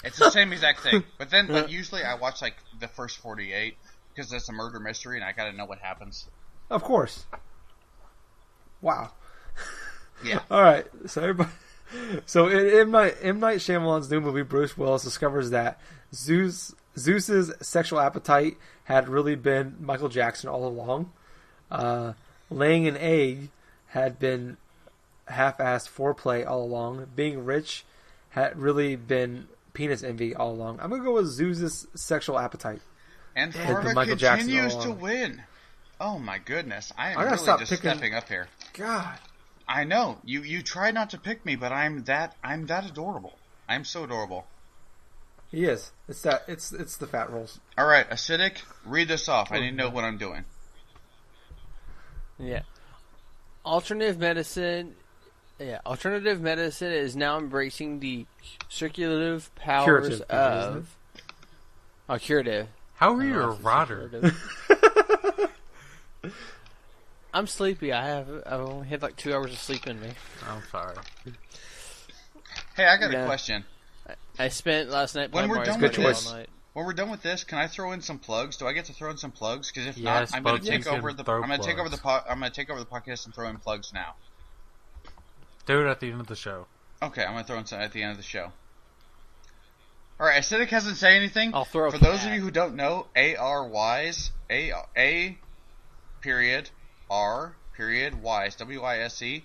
F: It's the same exact thing. But usually I watch, like, the first 48, because it's a murder mystery, and I gotta know what happens.
E: Of course. Wow.
F: Yeah.
E: All right. So in M. Night Shyamalan's new movie, Bruce Willis discovers that Zeus's sexual appetite had really been Michael Jackson all along. Laying an egg had been half-assed foreplay all along. Being rich had really been penis envy all along. I'm going to go with Zeus's sexual appetite.
F: And Farva continues to win. Oh my goodness. I am really just stepping up here.
E: God.
F: I know. You try not to pick me, but I'm that adorable. I'm so adorable.
E: He is. It's the fat rolls.
F: Alright, Acidic, read this off. I need to know what I'm doing.
B: Yeah. Alternative medicine is now embracing the circulative powers of... Oh, curative.
D: How are you a rotter?
B: I'm sleepy. I've only had like 2 hours of sleep in me.
D: I'm sorry.
F: Hey, I got a question.
B: I spent last night
F: when
B: playing
F: we're
B: Mario
F: done with
B: Kart
F: this,
B: all night.
F: when we're done with this, can I throw in some plugs? Do I get to throw in some plugs? Because if
D: Yes,
F: not, I'm going to
D: Bubsy's
F: take over
D: gonna
F: the.
D: throw
F: I'm going to take over
D: plugs.
F: I'm going to take over the podcast and throw in plugs now.
D: Do it at the end of the show.
F: Okay, I'm going to throw in some at the end of the show. All right, Acidic hasn't said anything.
B: I'll throw.
F: For those of you who don't know, ARWise, A period R period Wise, WISE,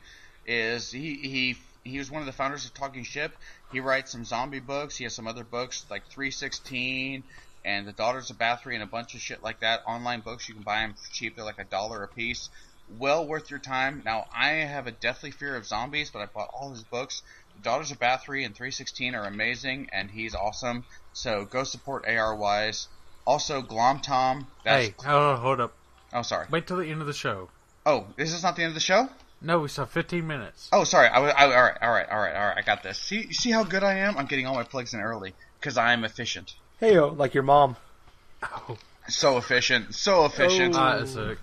F: is he was one of the founders of Talking Ship. He writes some zombie books. He has some other books like 316 and The Daughters of Bathory and a bunch of shit like that. Online books, you can buy them for cheap. They're like $1 a piece. Well worth your time. Now, I have a deathly fear of zombies, but I bought all his books. The Daughters of Bathory and 316 are amazing, and he's awesome. So go support ARWise. Also, Glom Tom.
D: Hey, hold up.
F: Oh, sorry.
D: Wait till the end of the show.
F: Oh, is this not the end of the show?
D: No, we still have 15 minutes.
F: Oh, sorry. All right. I got this. See how good I am? I'm getting all my plugs in early because I am efficient.
E: Heyo, like your mom.
D: Oh.
F: So efficient. So efficient.
D: Acidic.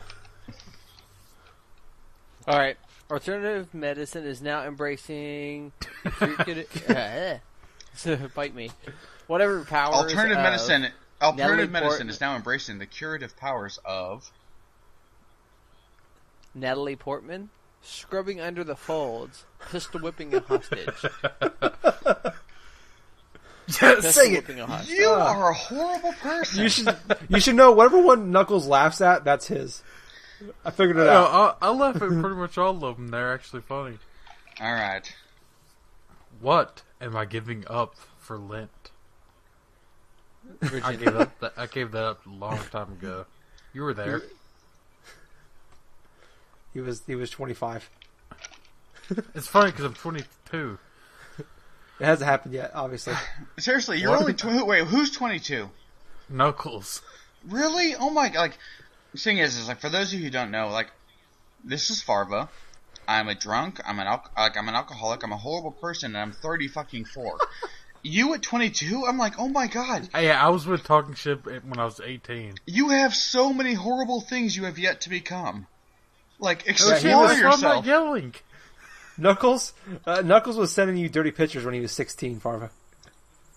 B: All right. Alternative medicine is now embracing. Bite me. Whatever powers.
F: Alternative
B: Natalie
F: medicine is now embracing the curative powers of
B: Natalie Portman scrubbing under the folds, pistol whipping a hostage.
E: Sing it.
B: Whipping a hostage.
F: You are a horrible person.
E: You should know whatever one Knuckles laughs at, that's his. I figured it out.
D: I laugh at pretty much all of them. They're actually funny.
F: All right.
D: What am I giving up for Lent? I gave that up a long time ago. You were there.
E: He was 25.
D: It's funny because I'm 22.
E: It hasn't happened yet, obviously.
F: Seriously, you're only wait. Who's 22?
D: Knuckles.
F: Really? Oh my god! Like, the thing is like for those of you who don't know, like, this is Farva. I'm a drunk. I'm an alcoholic. I'm a horrible person, and I'm 34. You at 22? I'm like, oh my god.
D: Yeah, I was with Talking Ship when I was 18.
F: You have so many horrible things you have yet to become. Like, explore
D: That's why I'm
F: yourself.
D: not yelling.
E: Knuckles was sending you dirty pictures when he was 16, Farva.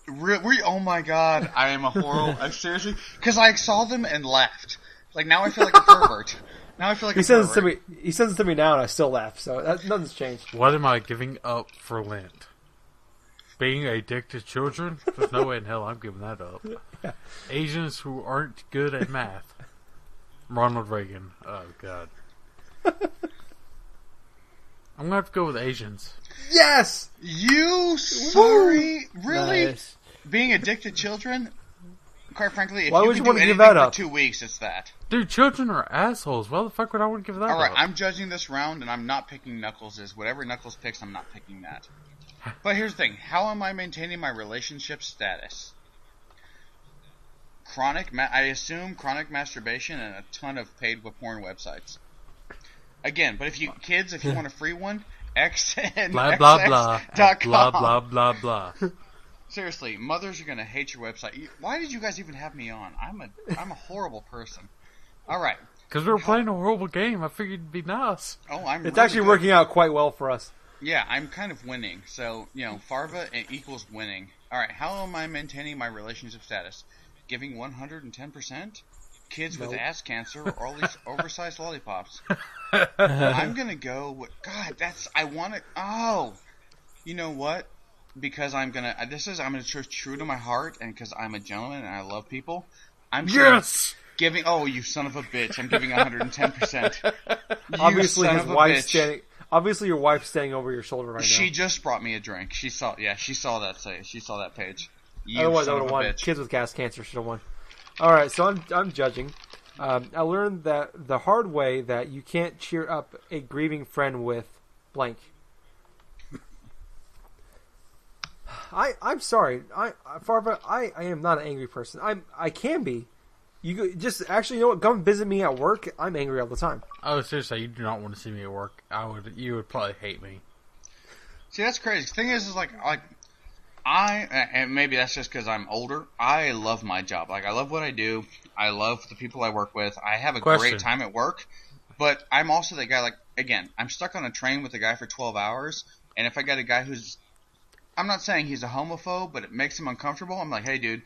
F: Oh my god, I am a horrible. Seriously, because I saw them and laughed. Like, now I feel like a pervert.
E: He sends it to me now, and I still laugh. So nothing's changed.
D: What am I giving up for Lent? Being a dick to children? There's no way in hell I'm giving that up.
E: Yeah.
D: Asians who aren't good at math. Ronald Reagan. Oh god. I'm gonna have to go with Asians.
E: Yes!
F: You sorry? Really?
B: Nice.
F: Being addicted to children? Quite frankly, if
E: Why
F: you
E: would
F: can
E: you
F: do
E: want to
F: anything
E: give that
F: for
E: up?
F: 2 weeks, it's that.
D: Dude, children are assholes. Why the fuck would I want to give that
F: Alright,
D: up?
F: I'm judging this round, and I'm not picking Knuckles'. Whatever Knuckles picks, I'm not picking that. But here's the thing. How am I maintaining my relationship status? I assume chronic masturbation and a ton of paid porn websites. Again, but if you want a free one, xnxx.com.
D: Blah blah blah. Blah blah blah blah.
F: Seriously, mothers are gonna hate your website. Why did you guys even have me on? I'm a horrible person. All right.
D: Because we were playing a horrible game. I figured it'd be nice.
F: Oh, I'm.
E: It's
F: really
E: actually
F: good.
E: working out quite well for us.
F: Yeah, I'm kind of winning. So, Farva equals winning. All right, how am I maintaining my relationship status? Giving 110%? Kids with ass cancer or all these oversized lollipops? I'm gonna go with. God, I want it. Oh, you know what? Because I'm gonna stay true to my heart, and because I'm a gentleman and I love people.
D: Yes.
F: Giving. Oh, you son of a bitch! I'm giving 110%.
E: Obviously, your wife's standing over your shoulder right now.
F: She just brought me a drink. She saw that. She saw that page.
E: Otherwise, I would have won.
F: Bitch.
E: Kids with gas cancer should have won. All right, so I'm judging. I learned that the hard way that you can't cheer up a grieving friend with blank. I'm sorry, Farva. I am not an angry person. I can be. You just actually, you know what? Come visit me at work. I'm angry all the time.
D: Oh, seriously, you do not want to see me at work. You would probably hate me.
F: See, that's crazy. The thing is like and maybe that's just because I'm older. I love my job. Like, I love what I do. I love the people I work with. I have a great time at work. But I'm also the guy, like, again, I'm stuck on a train with a guy for 12 hours. And if I got a guy who's, I'm not saying he's a homophobe, but it makes him uncomfortable. I'm like, hey, dude,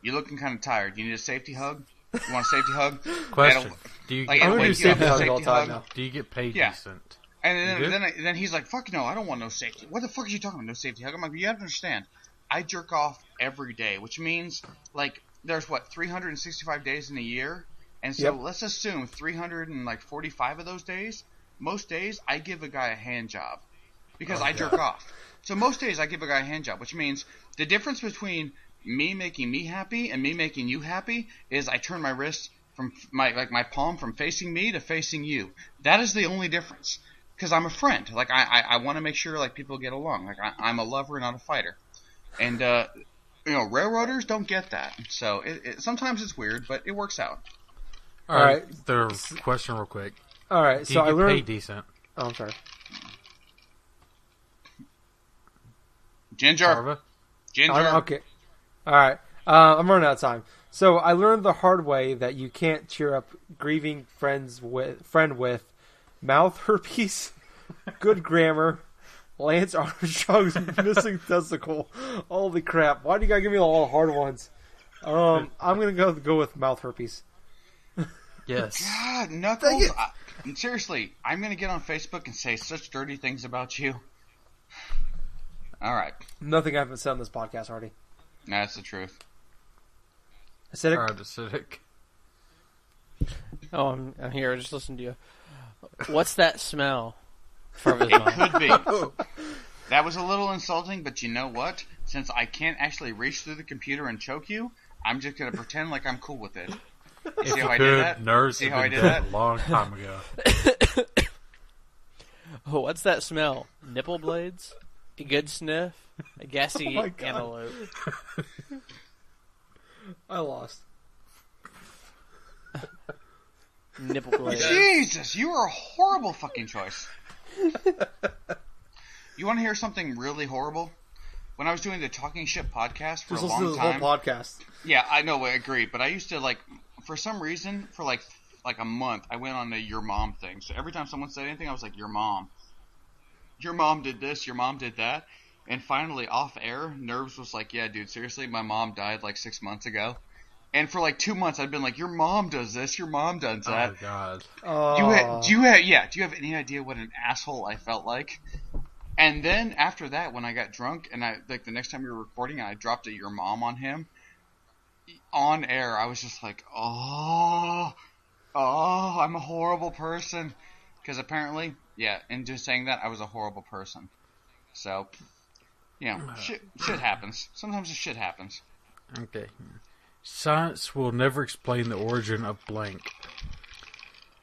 F: you're looking kind of tired. You need a safety hug? You want a safety hug?
D: Question: Do you
F: Like,
E: I'm gonna do
F: wake you up
E: safety
F: with a
E: hug all the time
F: hug?
E: now.
D: do you get paid
F: Yeah.
D: decent?
F: And
D: You
F: then he's like, fuck no, I don't want no safety. What the fuck are you talking about, no safety hug? I'm like, you have to understand, I jerk off every day, which means, like, there's, 365 days in a year? And so
E: Yep.
F: let's assume 345 of those days, most days, I give a guy a hand job. Because I jerk off. So most days I give a guy a hand job, which means the difference between me making me happy and me making you happy is I turn my wrist from my palm from facing me to facing you. That is the only difference. Because I'm a friend. Like, I want to make sure, like, people get along. Like, I'm a lover, not a fighter. And, railroaders don't get that. So, sometimes it's weird, but it works out.
D: All right. The question, real quick.
E: All right,
D: Do
E: so
D: you
E: I
D: get
E: learned.
D: paid decent?
E: Oh, I'm sorry.
F: Ginger.
D: Farva?
F: Ginger.
E: Okay. All right. I'm running out of time. So I learned the hard way that you can't cheer up grieving friend with mouth herpes, good grammar, Lance Armstrong's missing testicle. Holy crap! Why do you gotta give me all the hard ones? I'm gonna go with mouth herpes.
D: Yes.
F: God, Knuckles. Seriously, I'm going to get on Facebook and say such dirty things about you. All right.
E: Nothing I haven't said on this podcast already.
F: That's the truth.
E: Acidic.
D: All right, acidic.
B: Oh, I'm here. Just listen to you. What's that smell? Farva's
F: It
B: mom.
F: could be. That was a little insulting, but you know what? Since I can't actually reach through the computer and choke you, I'm just going to pretend like I'm cool with it. You see how I did that?
D: Nerds
F: See
D: have
F: how I
D: been
F: did
D: dead
F: that?
D: a long time ago.
B: Oh, what's that smell? Nipple blades? A good sniff? A gassy
E: Oh my God.
B: antelope?
E: I lost.
B: Nipple blades.
F: Jesus, you are a horrible fucking choice. You want to hear something really horrible? When I was doing the Talkingship podcast for
E: Just
F: a
E: listen to
F: long
E: the
F: time,
E: whole podcast.
F: yeah, I know, I agree. But I used to for some reason, for like a month, I went on a your mom thing. So every time someone said anything, I was like, your mom did this, your mom did that. And finally, off air, Nerves was like, yeah, dude, seriously, my mom died like 6 months ago. And for like 2 months, I'd been like, your mom does this, your mom does that.
D: Oh, God.
F: Do you have any idea what an asshole I felt like? And then after that, when I got drunk, and the next time we were recording, I dropped a your mom on him. On air, I was just like, oh, I'm a horrible person. Because apparently, yeah, in just saying that, I was a horrible person. So, shit happens. Sometimes the shit happens.
D: Okay. Science will never explain the origin of blank.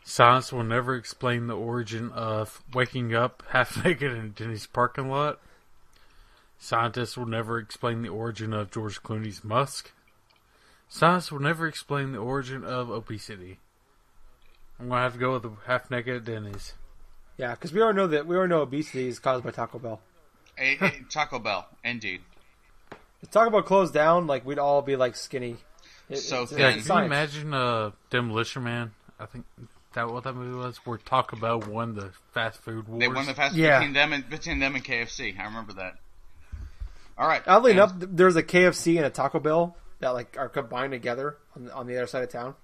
D: Science will never explain the origin of waking up half naked in Denny's parking lot. Scientists will never explain the origin of George Clooney's musk. Science will never explain the origin of obesity. I'm going to have to go with the half naked at Denny's.
E: Yeah, because we already know obesity is caused by Taco Bell.
F: Taco Bell, indeed.
E: If Taco Bell closed down, like we'd all be like skinny.
F: So
E: it's
F: thin.
D: Yeah, can you
E: science.
D: imagine Demolition Man? I think that what that movie was, where Taco Bell won the fast food wars.
F: They won the fast
E: Yeah.
F: between them and KFC. I remember that. All right.
E: Oddly
F: and-
E: enough, there's a KFC and a Taco Bell that like are combined together on the other side of town.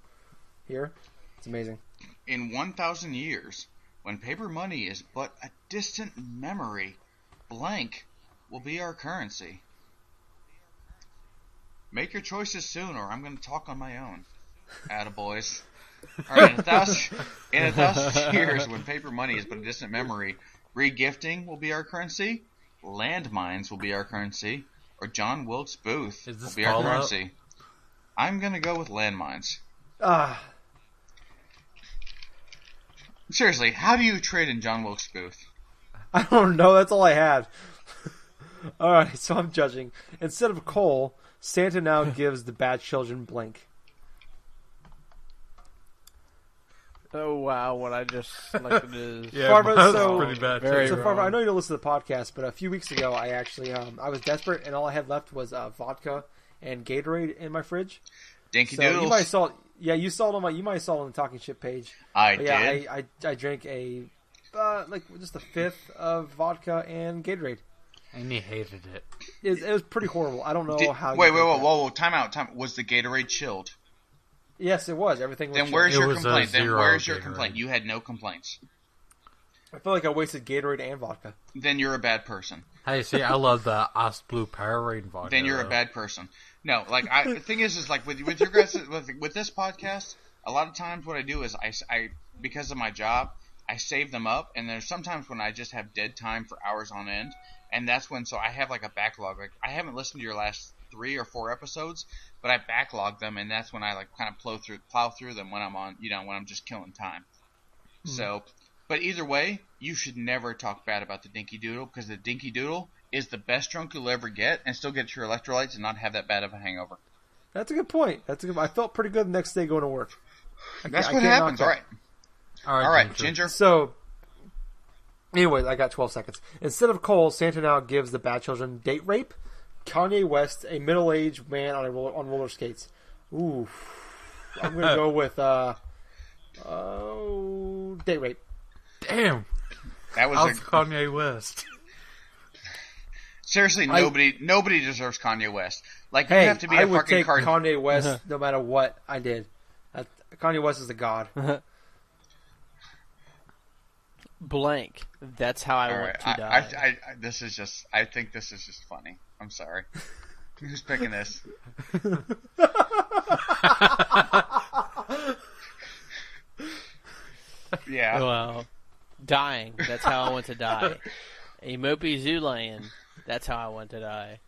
E: Here, it's amazing.
F: In 1,000 years, when paper money is but a distant memory, blank will be our currency. Make your choices soon, or I'm going to talk on my own. Attaboys. All right, in a thousand years, when paper money is but a distant memory, regifting will be our currency, landmines will be our currency, or John Wilkes Booth
D: Is this
F: will be our
D: Fallout?
F: currency. I'm going to go with landmines.
E: Ah,
F: Seriously, how do you trade in John Wilkes Booth?
E: I don't know. That's all I had. All right, so I'm judging. Instead of coal, Santa now gives the bad children blank.
B: Oh, wow. What I just selected is...
D: Yeah,
E: Farva,
D: that's
E: so-
D: pretty bad.
B: Very
D: too.
E: So, Farva,
B: wrong.
E: I know you don't listen to the podcast, but a few weeks ago, I actually I was desperate, and all I had left was vodka and Gatorade in my fridge.
F: Dinky
E: So you
F: Doodles.
E: might have saw, you saw it on you might have saw it on the Talking Ship page.
F: I
E: But yeah,
F: did.
E: I drank a like just a fifth of vodka and Gatorade.
D: And you hated it.
E: It was pretty horrible. I don't know how.
F: Wait, whoa, time out. Was the Gatorade chilled?
E: Yes, it was. Everything was.
F: Then where's
E: chilled.
F: your
D: was a
F: complaint? Then
D: zero
F: where's your
D: Gatorade.
F: complaint? You had no complaints.
E: I feel like I wasted Gatorade and vodka.
F: Then you're a bad person.
D: Hey, see, I love the Ice Blue Powerade vodka.
F: Then you're a bad person. No, like the thing is like with your guys with this podcast, a lot of times what I do is I because of my job, I save them up, and there's sometimes when I just have dead time for hours on end, and that's when I have like a backlog. Like I haven't listened to your last 3 or 4 episodes, but I backlog them, and that's when I like kind of plow through them when I'm on, when I'm just killing time. So, but either way, you should never talk bad about the Dinky Doodle, because the Dinky Doodle is the best drunk you'll ever get, and still get your electrolytes and not have that bad of a hangover.
E: That's a good point. I felt pretty good the next day going to work.
F: That's what happens. All right, Ginger.
E: So, anyways, I got 12 seconds. Instead of coal, Santa now gives the bad children date rape. Kanye West, a middle-aged man on roller skates. Ooh, I'm gonna go with date rape.
D: Damn.
F: That was
D: How's Kanye West?
F: Seriously, nobody deserves Kanye West. Like, you
E: Hey,
F: have to be
E: I
F: a
E: would
F: fucking
E: take Kanye West no matter what I did. Kanye West is a god.
B: Blank. That's how I want to die.
F: I think this is just funny. I'm sorry. Who's picking this? Yeah.
B: Well, dying. That's how I want to die. A mopey Zoolayan. That's how I want to die.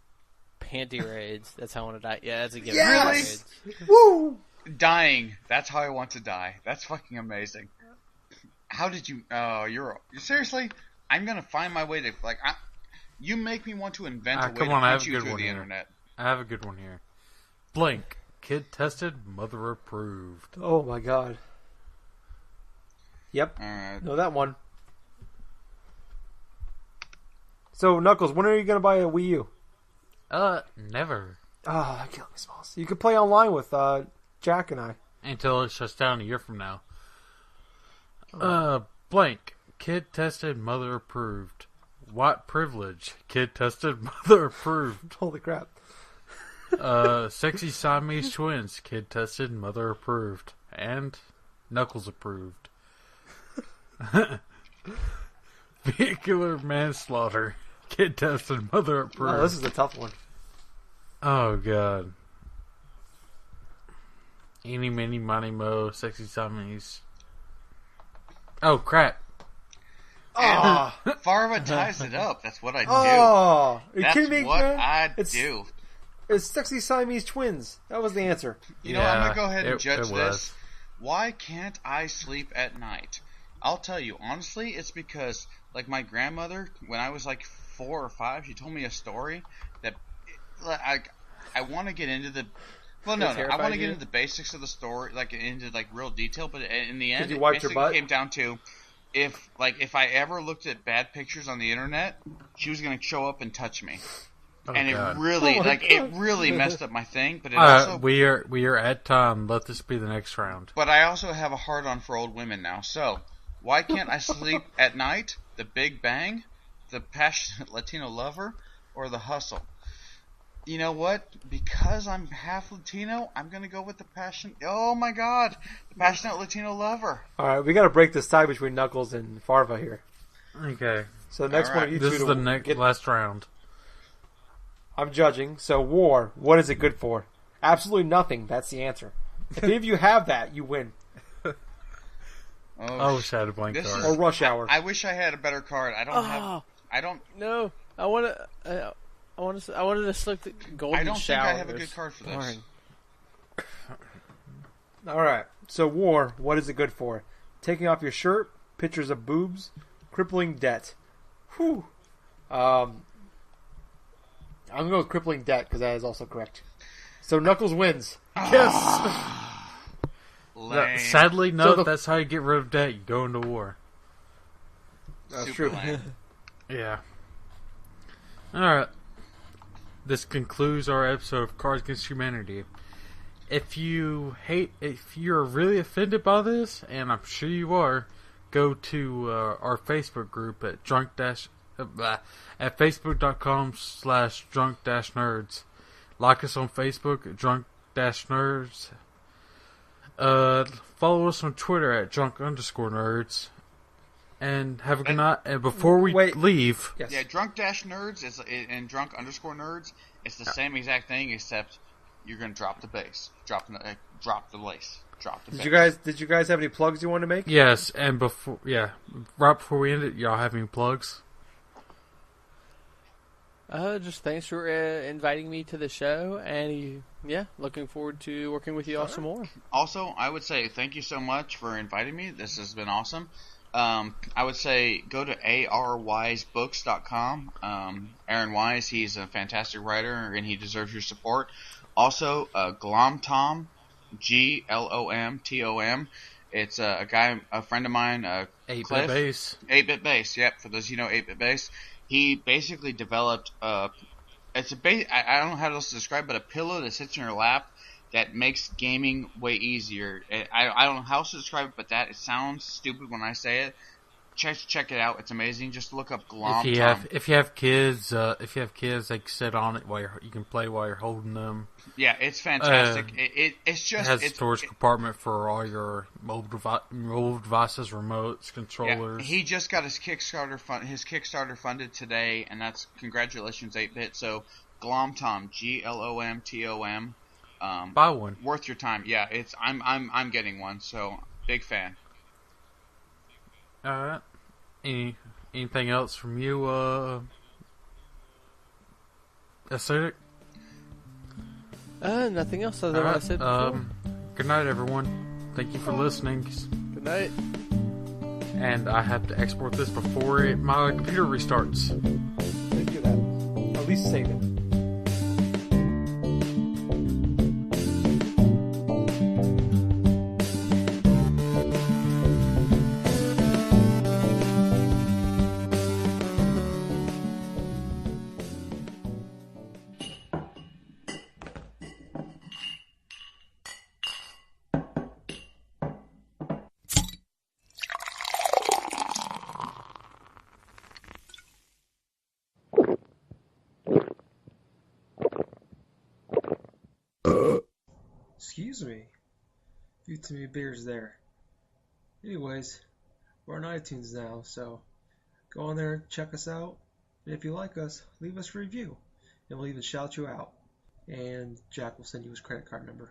B: Panty raids. That's how I want to die. Yeah, that's a given.
E: Yes!
B: Raids.
E: Woo!
F: Dying. That's how I want to die. That's fucking amazing. How did you? Oh, you're seriously. I'm gonna find my way to you make me want to invent a way
D: come
F: to
D: on, I have
F: punch
D: a
F: you
D: good
F: through
D: one
F: the
D: here.
F: internet.
D: I have a good one here. Blank. Kid tested, mother approved.
E: Oh my god. Yep. Know that one. So, Knuckles, when are you going to buy a Wii U?
D: Never.
E: Oh, that kills me, Smalls. You can play online with Jack and I.
D: Until it shuts down a year from now. Blank. Kid tested, mother approved. White privilege. Kid tested, mother approved.
E: Holy crap.
D: Sexy Siamese twins. Kid tested, mother approved. And Knuckles approved. Vehicular manslaughter. Kid tested, mother approved.
E: Oh, this is a tough one.
D: Oh, God. Eeny, meeny, miny, mo, sexy Siamese. Oh, crap.
F: Oh, Farva ties it up. That's what I do.
E: Oh, are you
F: That's
E: kidding me,
F: what
E: man?
F: I
E: It's-
F: do.
E: It's Sexy Siamese Twins. That was the answer.
F: You know, I'm
D: Yeah,
F: gonna go ahead and judge
D: it was.
F: this. Why can't I sleep at night? I'll tell you, honestly, it's because, like, my grandmother, when I was like 4 or 5, she told me a story that I want to get into the. Well, no, I want to get into the basics of the story, like into like real detail. But in the end,
E: you
F: it
E: wiped your
F: basically
E: butt?
F: came down to if I ever looked at bad pictures on the internet, she was gonna show up and touch me.
D: Oh,
F: And
D: God.
F: it really,
E: Oh, my
F: it
E: God.
F: really messed up my thing. But it also,
D: We are at time. Let this be the next round.
F: but I also have a hard on for old women now. So why can't I sleep at night? The Big Bang, the Passionate Latino Lover, or the Hustle? You know what? Because I'm half Latino, I'm gonna go with the passion. Oh my God, the Passionate Latino Lover.
E: All right, we got to break this tie between Knuckles and Farva here.
D: Okay.
E: So the next
F: All
E: one
F: right.
E: of you
D: This
E: two
D: is
E: to
D: the next
E: get-
D: last round.
E: I'm judging. So war, what is it good for? Absolutely nothing. That's the answer. If any of you have that, you win.
D: Oh, Shadow Blank
F: This
D: card.
F: is-
E: Or Rush Hour.
F: I wish I had a better card. I don't have.
B: Oh,
F: I don't.
B: no. I wanted to slip the golden
F: I don't think
B: showers.
F: I have a good card for this.
B: Darn.
E: All right. So war, what is it good for? Taking off your shirt, pictures of boobs, crippling debt. Whew. I'm gonna go with crippling debt because that is also correct. So Knuckles wins.
D: Yes!
F: Lame.
D: Sadly, no,
E: So the-
D: that's how you get rid of debt. You go into war.
E: That's
F: Super
E: true.
F: lame.
D: Yeah. Alright. This concludes our episode of Cards Against Humanity. If you're really offended by this, and I'm sure you are, go to our Facebook group at at facebook.com/drunk-nerds. Like us on Facebook, drunk-nerds. Follow us on Twitter at drunk_nerds. And have a good night. And before we leave...
F: Yes. Yeah, drunk-nerds and drunk_nerds, it's the same exact thing, except you're going to drop the bass. Drop the lace. Drop the bass.
E: Did you guys have any plugs you want to make?
D: Yes, and right before we end it, y'all have any plugs?
B: Just thanks for inviting me to the show, and looking forward to working with you all some more.
F: Also, I would say thank you so much for inviting me. This has been awesome. I would say go to arwisebooks.com. Aaron Wise, he's a fantastic writer, and he deserves your support. Also, Glomtom, Glomtom. It's a friend of mine,
D: 8-Bit Bass.
F: 8-Bit Bass, yep. For those of you know 8-Bit Bass, he basically developed it's a base. I don't know how else to describe, but a pillow that sits in your lap that makes gaming way easier. I don't know how else to describe it, but it sounds stupid when I say it. Check it out. It's amazing. Just look up Glom.
D: If you have kids, they can sit on it while you can play while you're holding them.
F: Yeah, it's fantastic. It
D: has a storage compartment for all your mobile devices, remotes, controllers.
F: Yeah, he just got his Kickstarter funded today, and that's congratulations 8-Bit. So Glomtom, Glomtom.
D: Buy one.
F: Worth your time. Yeah, I'm getting one, so big fan.
D: Alright. Anything else from you, Acidic?
B: Nothing else other than what I said before.
D: Good night, everyone. Thank you for listening.
B: Good night.
D: And I have to export this before my computer restarts.
E: Please do that. At least save it. Excuse me. Few too many beers there. Anyways, we're on iTunes now, so go on there, check us out, and if you like us, leave us a review, and we'll even shout you out. And Jack will send you his credit card number.